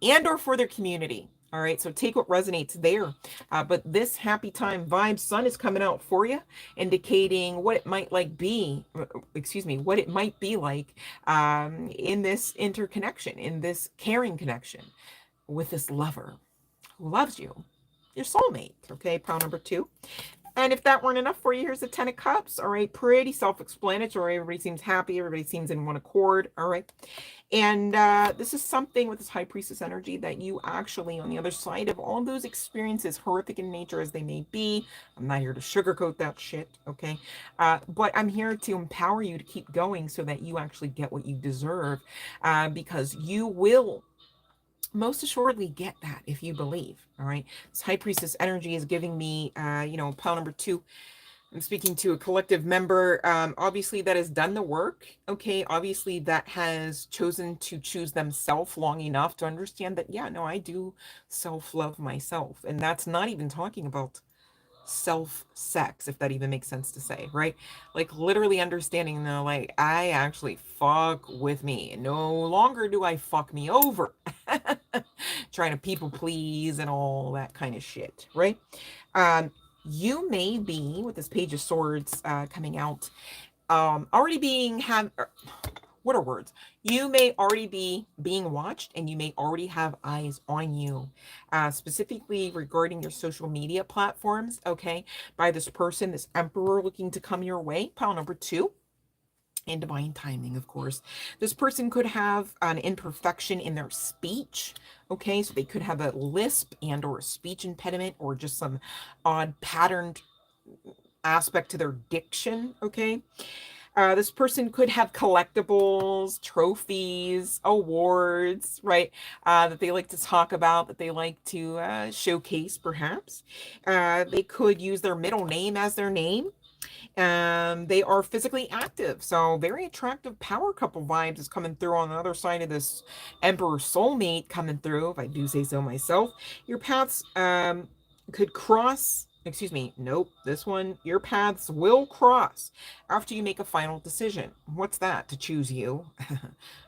and or for their community. All right, so take what resonates there. But this happy time vibe sun is coming out for you, indicating what it might like be, excuse me, what it might be like in this interconnection, in this caring connection with this lover who loves you, your soulmate. Okay, pile number 2. And if that weren't enough for you, here's the 10 of Cups. All right, pretty self-explanatory. Everybody seems happy. Everybody seems in one accord. All right. And this is something with this High Priestess energy that you actually, on the other side of all those experiences, horrific in nature as they may be, I'm not here to sugarcoat that shit, okay? But I'm here to empower you to keep going so that you actually get what you deserve, because you will most assuredly get that if you believe. All right, this High Priestess energy is giving me pile number 2. I'm speaking to a collective member, obviously that has done the work, okay? Obviously that has chosen to choose themselves long enough to understand that, yeah, no, I do self-love myself. And that's not even talking about self-sex, if that even makes sense to say, right? Like literally understanding that, like, I actually fuck with me. No longer do I fuck me over. Trying to people please and all that kind of shit, right? You may be, with this Page of Swords coming out, already what are words? You may already be being watched, and you may already have eyes on you, specifically regarding your social media platforms, okay, by this person, this emperor looking to come your way. Pile number 2. And divine timing, of course. This person could have an imperfection in their speech, okay? So they could have a lisp and or a speech impediment, or just some odd patterned aspect to their diction, okay? This person could have collectibles, trophies, awards, right? That they like to talk about, that they like to showcase, perhaps. They could use their middle name as their name. They are physically active, so very attractive power couple vibes is coming through on the other side of this Emperor soulmate coming through, if I do say so myself. Your paths could cross, excuse me, nope, this one, your paths will cross after you make a final decision. What's that? To choose you.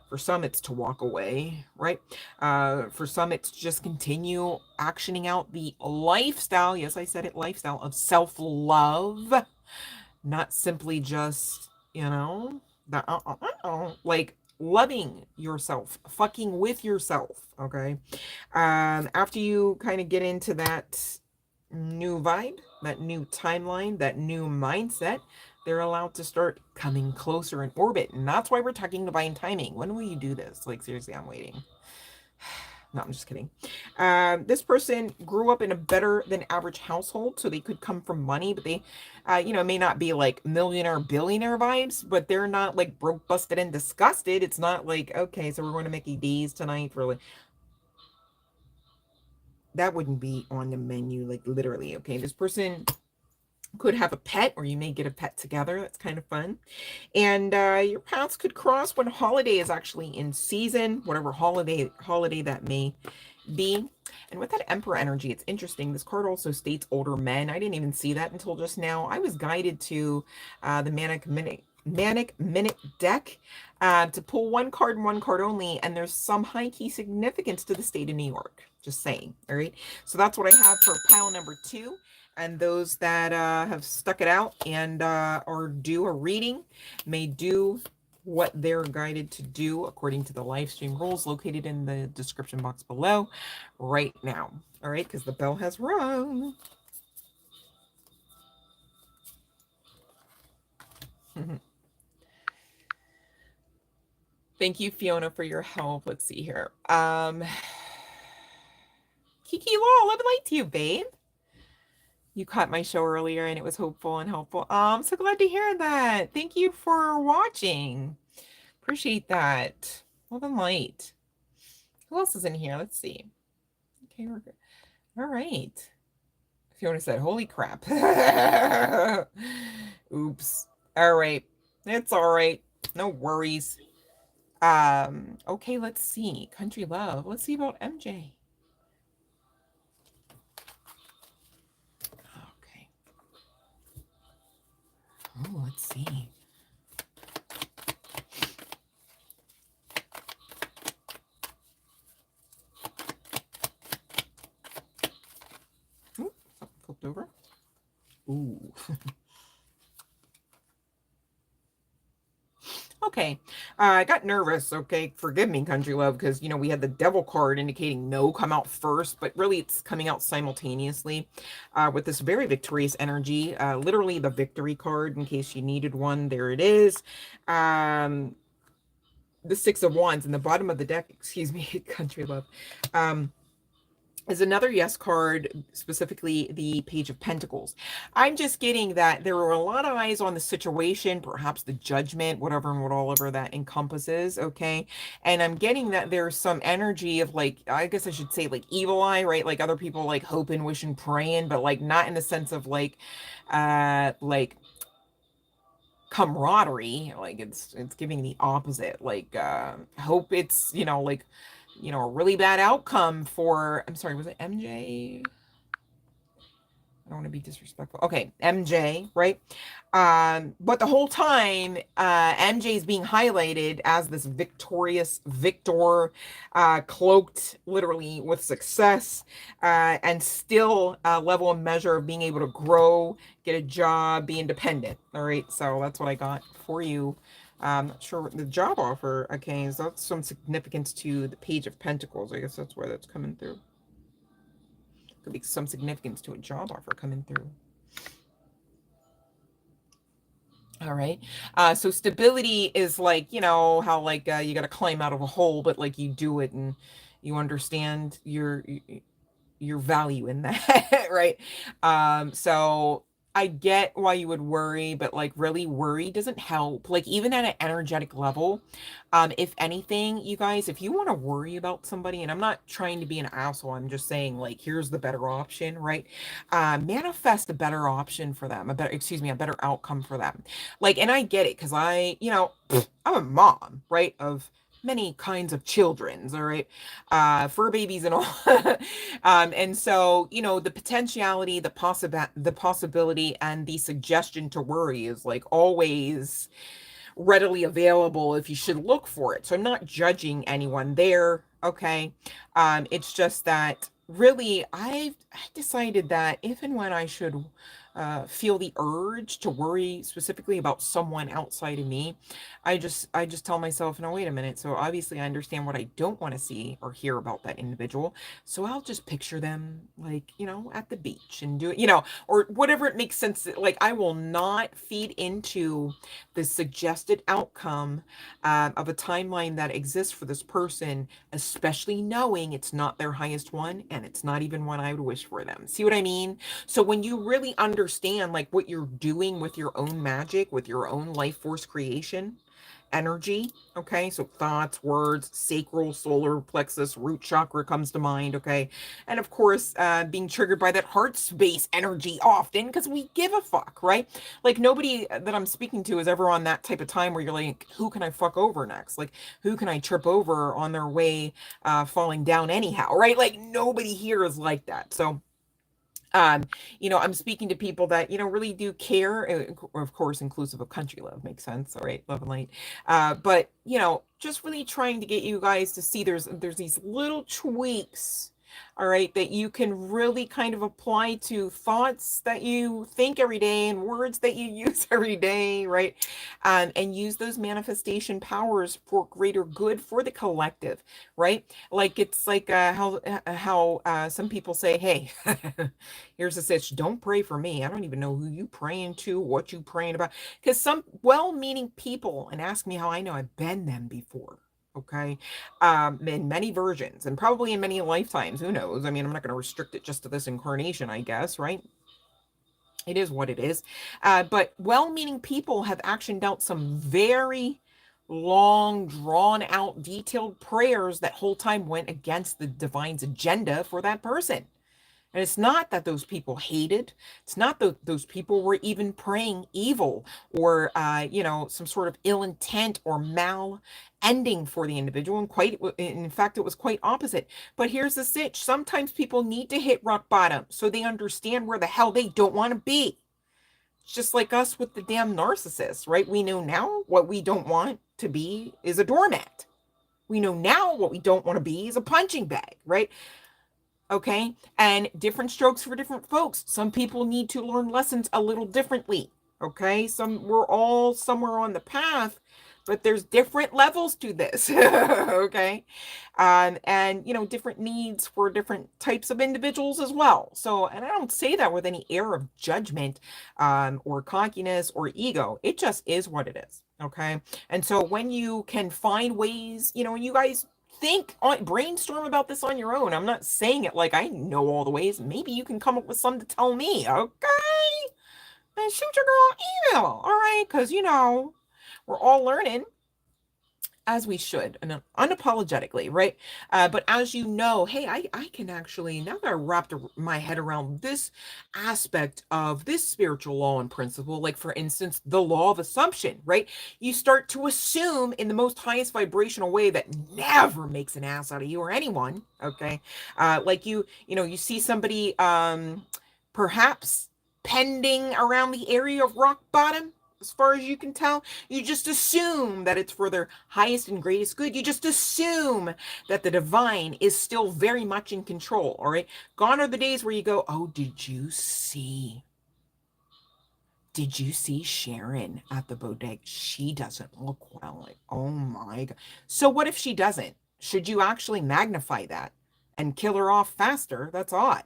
For some, it's to walk away, right? For some, it's just continue actioning out the lifestyle, yes, I said it, lifestyle of self-love. Not simply just, like loving yourself, fucking with yourself, okay? After you kind of get into that new vibe, that new timeline, that new mindset, they're allowed to start coming closer in orbit. And that's why we're talking divine timing. When will you do this? Like, seriously, I'm waiting. No, I'm just kidding. This person grew up in a better than average household, so they could come from money, but they, may not be like millionaire, billionaire vibes, but they're not like broke, busted, and disgusted. It's not like, okay, so we're going to Mickey D's tonight for like, that wouldn't be on the menu, like literally, okay? This person could have a pet, or you may get a pet together. That's kind of fun. And your paths could cross when holiday is actually in season, whatever holiday that may be. And with that Emperor energy, it's interesting. This card also states older men. I didn't even see that until just now. I was guided to the Manic Minute deck to pull one card and one card only, and there's some high key significance to the state of New York. Just saying. All right. So that's what I have for pile number 2. And those that have stuck it out and or do a reading may do what they're guided to do according to the live stream rules located in the description box below right now. All right, because the bell has rung. Thank you, Fiona, for your help. Let's see here. Kiki Law, love and light to you, babe. You caught my show earlier and it was hopeful and helpful. I'm so glad to hear that. Thank you for watching. Appreciate that. Love and light. Who else is in here? Let's see. Okay, we're good. All right. Fiona said, holy crap. Oops. All right. It's all right. No worries. Okay, let's see. Country Love. Let's see about MJ. Okay. Oh, let's see. Ooh, something flipped over. Ooh. Okay. I got nervous. Okay. Forgive me, country love, because, we had the devil card indicating no come out first, but really it's coming out simultaneously with this very victorious energy. Literally the victory card, in case you needed one. There it is. The Six of Wands in the bottom of the deck, excuse me, country love. Is another yes card, specifically the Page of Pentacles. I'm just getting that there were a lot of eyes on the situation, perhaps the judgment, whatever and whatever that encompasses, okay? And I'm getting that there's some energy of, like, I guess I should say, like, evil eye, right? Like other people like hoping, wishing, praying, but like not in the sense of like camaraderie. Like it's giving the opposite. Like hope it's, like, a really bad outcome for, I'm sorry, was it MJ? I don't want to be disrespectful. Okay, MJ, right? But the whole time, MJ is being highlighted as this victorious victor, cloaked literally with success, and still a level and measure of being able to grow, get a job, be independent. All right, so that's what I got for you. Not sure the job offer. Okay, so that's some significance to the Page of Pentacles. I guess that's where that's coming through. Could be some significance to a job offer coming through. All right. So stability is like, how like you got to climb out of a hole, but like you do it and you understand your value in that, right? So I get why you would worry, but like really worry doesn't help. Like even at an energetic level, if anything, you guys, if you want to worry about somebody, and I'm not trying to be an asshole, I'm just saying like here's the better option, right? Manifest a better option for them, a better outcome for them. Like, and I get it because I'm a mom, right? Of many kinds of children's, all right, fur babies and all. And so, the potentiality, the possibility, and the suggestion to worry is like always readily available if you should look for it. So I'm not judging anyone there, okay? It's just that really I decided that if and when I should feel the urge to worry specifically about someone outside of me, I just tell myself, no, wait a minute. So obviously I understand what I don't want to see or hear about that individual. So I'll just picture them like, at the beach and do it, or whatever it makes sense. Like I will not feed into the suggested outcome of a timeline that exists for this person, especially knowing it's not their highest one and it's not even one I would wish for them. See what I mean? So when you really understand like what you're doing with your own magic, with your own life force creation, energy, okay? So thoughts, words, sacral, solar plexus, root chakra comes to mind, okay? And of course, being triggered by that heart space energy often because we give a fuck, right? Like nobody that I'm speaking to is ever on that type of time where you're like, who can I fuck over next? Like, who can I trip over on their way falling down anyhow, right? Like nobody here is like that. So I'm speaking to people that, really do care, of course, inclusive of country love, makes sense. All right, love and light. But, just really trying to get you guys to see there's these little tweaks, all right, that you can really kind of apply to thoughts that you think every day and words that you use every day, right? And use those manifestation powers for greater good for the collective, right? Like it's like how some people say, hey, here's a sitch. Don't pray for me. I don't even know who you praying to, what you praying about. Because some well-meaning people, and ask me how I know, I've been them before. Okay. In many versions and probably in many lifetimes. Who knows? I mean, I'm not going to restrict it just to this incarnation, I guess, right? It is what it is. But well-meaning people have actioned out some very long, drawn out, detailed prayers that whole time went against the divine's agenda for that person. And it's not that those people hated. It's not that those people were even praying evil or, some sort of ill intent or mal ending for the individual. And in fact, it was quite opposite. But here's the sitch. Sometimes people need to hit rock bottom so they understand where the hell they don't want to be. It's just like us with the damn narcissists, right? We know now what we don't want to be is a doormat. We know now what we don't want to be is a punching bag, right? Okay. And different strokes for different folks. Some people need to learn lessons a little differently. Okay. We're all somewhere on the path but there's different levels to this. Okay. And different needs for different types of individuals as well. So, and I don't say that with any air of judgment, or cockiness or ego. It just is what it is. Okay. And so when you can find ways, you guys brainstorm about this on your own. I'm not saying it like I know all the ways. Maybe you can come up with some to tell me. Okay. And shoot your girl email. All right. Because, we're all learning, as we should, and unapologetically, right? But as you know, hey, I can actually, now that I wrapped my head around this aspect of this spiritual law and principle, like for instance, the law of assumption, right? You start to assume in the most highest vibrational way that never makes an ass out of you or anyone, okay? Like you see somebody, perhaps pending around the area of rock bottom, as far as you can tell, you just assume that it's for their highest and greatest good. You just assume that the divine is still very much in control, all right? Gone are the days where you go, oh, did you see Sharon at the bodega? She doesn't look well. Like, oh my God. So what if she doesn't? Should you actually magnify that and kill her off faster? That's odd.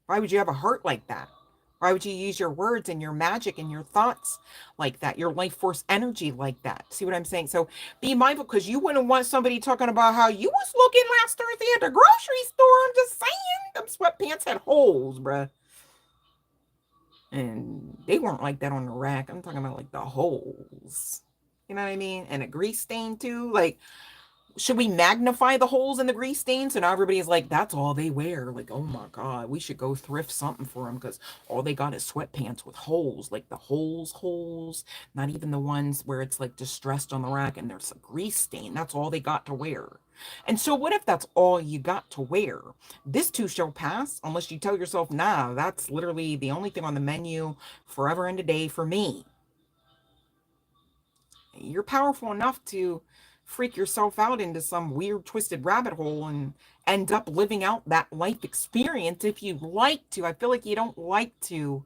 Why would you have a heart like that? Why would you use your words and your magic and your thoughts like that, your life force energy like that? See what I'm saying? So be mindful, because you wouldn't want somebody talking about how you was looking last Thursday at the grocery store. I'm just saying, them sweatpants had holes, bruh. And they weren't like that on the rack. I'm talking about like the holes. You know what I mean? And a grease stain too. Like, should we magnify the holes in the grease stains? And everybody's like, that's all they wear. Like, oh my God, we should go thrift something for them, because all they got is sweatpants with holes, like the holes, not even the ones where it's like distressed on the rack and there's a grease stain. That's all they got to wear. And so what if that's all you got to wear? This too shall pass, unless you tell yourself, nah, that's literally the only thing on the menu forever and a day for me. You're powerful enough to freak yourself out into some weird twisted rabbit hole and end up living out that life experience if you'd like to. I feel like you don't like to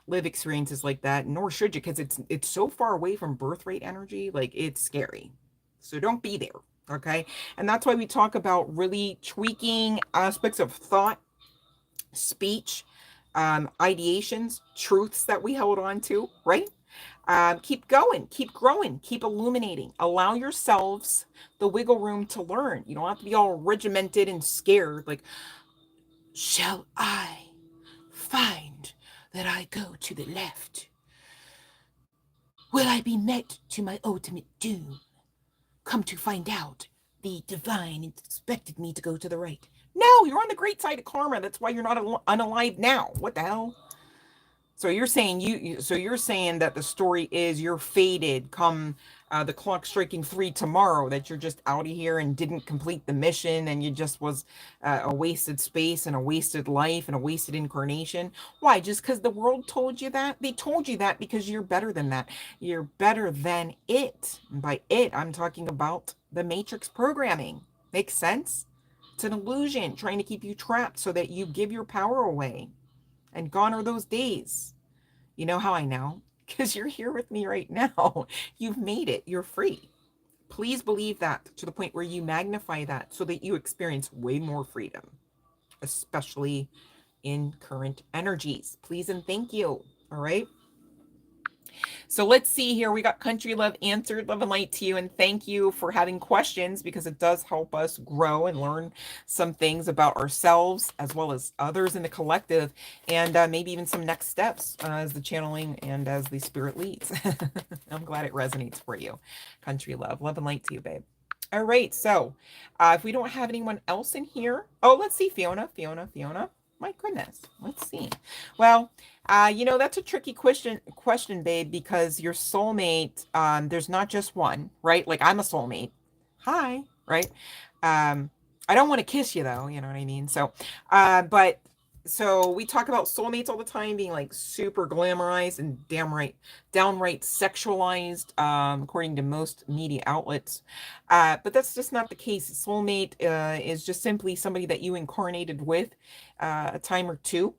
live experiences like that, nor should you, because it's so far away from birth rate energy. Like, it's scary. So don't be there. Okay. And that's why we talk about really tweaking aspects of thought, speech, ideations, truths that we held on to, right? Keep going, keep growing, keep illuminating. Allow yourselves the wiggle room to learn. You don't have to be all regimented and scared. Like, shall I find that I go to the left? Will I be met to my ultimate doom? Come to find out, the divine expected me to go to the right. No, you're on the great side of karma. That's why you're not unalive now. What the hell? So you're saying you're saying that the story is you're fated come the clock striking 3 tomorrow, that you're just out of here and didn't complete the mission, and you just was a wasted space and a wasted life and a wasted incarnation. Why? Just because the world told you that? They told you that because you're better than that. You're better than it. And by it, I'm talking about the matrix programming. Makes sense? It's an illusion trying to keep you trapped so that you give your power away. And gone are those days. You know how I know? Because you're here with me right now. You've made it. You're free. Please believe that to the point where you magnify that so that you experience way more freedom, especially in current energies. Please and thank you. All right. So let's see here. We got Country Love answered. Love and light to you. And thank you for having questions, because it does help us grow and learn some things about ourselves as well as others in the collective, and maybe even some next steps as the channeling and as the spirit leads. I'm glad it resonates for you. Country Love. Love and light to you, babe. All right. So if we don't have anyone else in here. Oh, let's see. Fiona. My goodness. Let's see. Well, that's a tricky question, babe, because your soulmate, there's not just one, right? Like, I'm a soulmate. Hi, right? I don't want to kiss you though, you know what I mean? So, so we talk about soulmates all the time being like super glamorized and downright sexualized, according to most media outlets. But that's just not the case. Soulmate is just simply somebody that you incarnated with a time or two.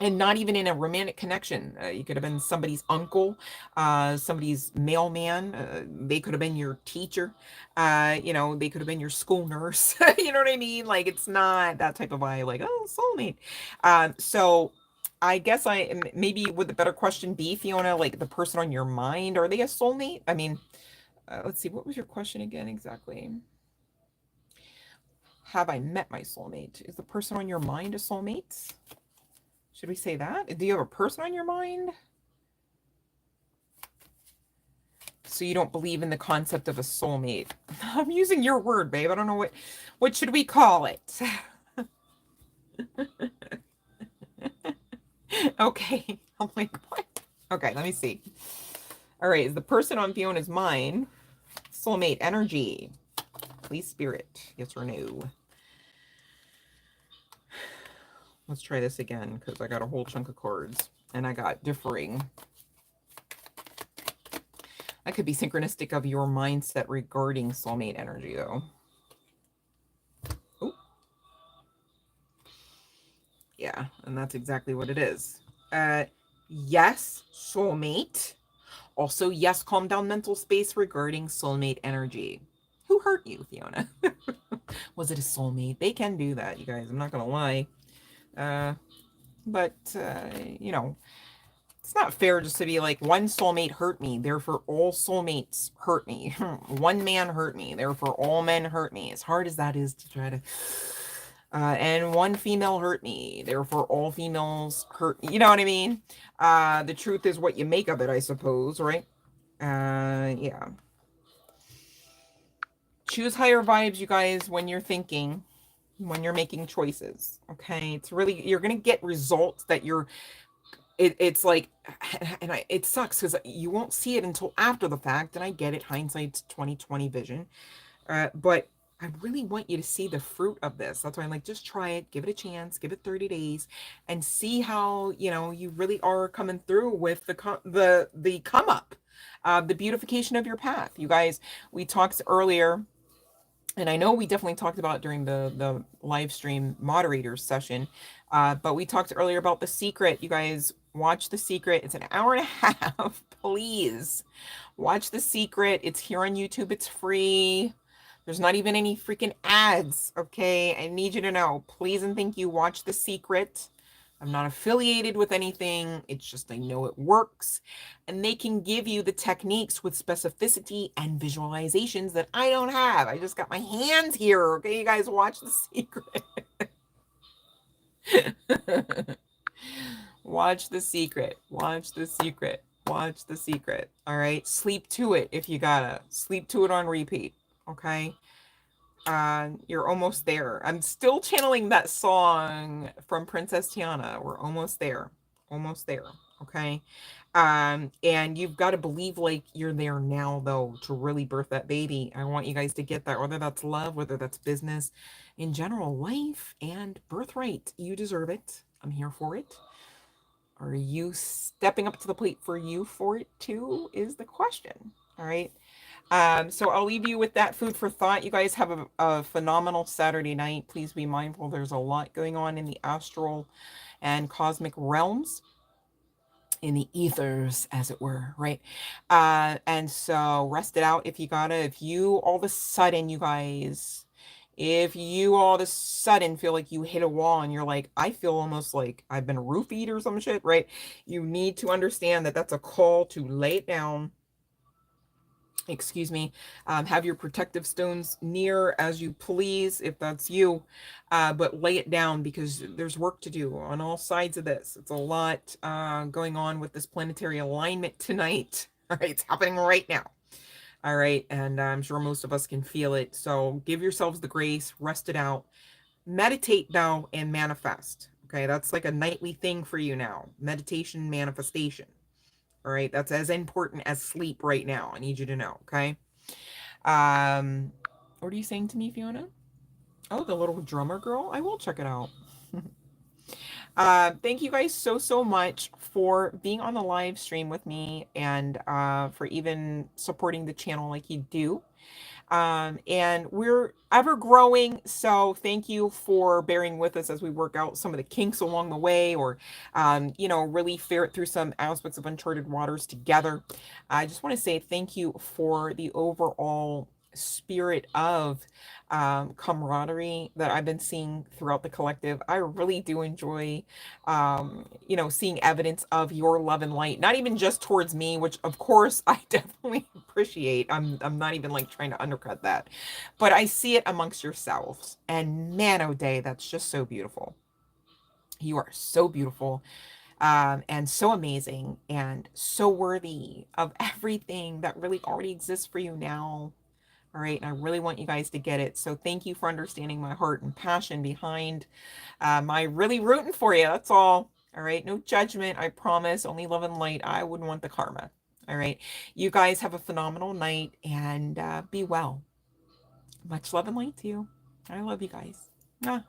and not even in a romantic connection. You could have been somebody's uncle, somebody's mailman. They could have been your teacher. You know, they could have been your school nurse. You know what I mean? Like, it's not that type of vibe, like, oh, soulmate. So I guess maybe would the better question be, Fiona, like the person on your mind, are they a soulmate? I mean, let's see, what was your question again exactly? Have I met my soulmate? Is the person on your mind a soulmate? Should we say that? Do you have a person on your mind? So you don't believe in the concept of a soulmate. I'm using your word, babe. I don't know what should we call it? Okay. I'm like, what? Okay, let me see. All right, is the person on Fiona's mind soulmate energy? Please, spirit, yes or no? Let's try this again, because I got a whole chunk of cards and I got differing. That could be synchronistic of your mindset regarding soulmate energy, though. Oh, yeah, and that's exactly what it is. Yes, soulmate. Also, yes, calm down mental space regarding soulmate energy. Who hurt you, Fiona? Was it a soulmate? They can do that, you guys. I'm not going to lie. But, you know, it's not fair just to be like, one soulmate hurt me, therefore all soulmates hurt me. One man hurt me, therefore all men hurt me. As hard as that is to try to... and one female hurt me, therefore all females hurt me. You know what I mean? The truth is what you make of it, I suppose, right? Yeah. Choose higher vibes, you guys, when you're thinking, when you're making choices, okay? It's really, you're going to get results that you're... It's like, and it sucks because you won't see it until after the fact, and I get it, hindsight's 2020 vision, but I really want you to see the fruit of this. That's why I'm like, just try it, give it a chance, give it 30 days, and see how, you know, you really are coming through with the come up, the beautification of your path. You guys, we talked earlier, and I know we definitely talked about it during the live stream moderators session, but we talked earlier about The Secret. You guys, watch The Secret. It's an hour and a half. Please watch The Secret. It's here on YouTube. It's free. There's not even any freaking ads. Okay, I need you to know. Please and thank you. Watch The Secret. I'm not affiliated with anything. It's just I know it works. And they can give you the techniques with specificity and visualizations that I don't have. I just got my hands here. Okay, you guys, watch The Secret. Watch The Secret. Watch The Secret. Watch The Secret. All right, sleep to it if you gotta. Sleep to it on repeat. Okay. You're almost there. I'm still channeling that song from Princess Tiana. We're almost there. Almost there. Okay. And you've got to believe like you're there now, though, to really birth that baby. I want you guys to get that, whether that's love, whether that's business, in general, life and birthright. You deserve it. I'm here for it. Are you stepping up to the plate for you for it too, is the question. All right. So I'll leave you with that food for thought. You guys have a phenomenal Saturday night. Please be mindful. There's a lot going on in the astral and cosmic realms, in the ethers, as it were, right? And so rest it out if you gotta. If you all of a sudden, you guys, if you all of a sudden feel like you hit a wall and you're like, I feel almost like I've been roofied or some shit, right? You need to understand that that's a call to lay it down. Excuse me. Have your protective stones near as you please, if that's you, but lay it down because there's work to do on all sides of this. It's a lot going on with this planetary alignment tonight. All right, it's happening right now. All right, and I'm sure most of us can feel it. So give yourselves the grace, rest it out, meditate though, and manifest. Okay, that's like a nightly thing for you now. Meditation, manifestation. All right, that's as important as sleep right now. I need you to know, okay? What are you saying to me, Fiona? Oh, the little drummer girl? I will check it out. Thank you guys so much for being on the live stream with me and for even supporting the channel like you do. And we're ever growing. So thank you for bearing with us as we work out some of the kinks along the way, or, really ferret through some aspects of uncharted waters together. I just want to say thank you for the overall spirit of camaraderie that I've been seeing throughout the collective. I really do enjoy, seeing evidence of your love and light, not even just towards me, which of course I definitely appreciate. I'm not even like trying to undercut that, but I see it amongst yourselves. And man, oh day, that's just so beautiful. You are so beautiful, and so amazing, and so worthy of everything that really already exists for you now. All right. And I really want you guys to get it. So thank you for understanding my heart and passion behind my really rooting for you. That's all. All right. No judgment. I promise. Only love and light. I wouldn't want the karma. All right. You guys have a phenomenal night, and be well. Much love and light to you. I love you guys. Ah.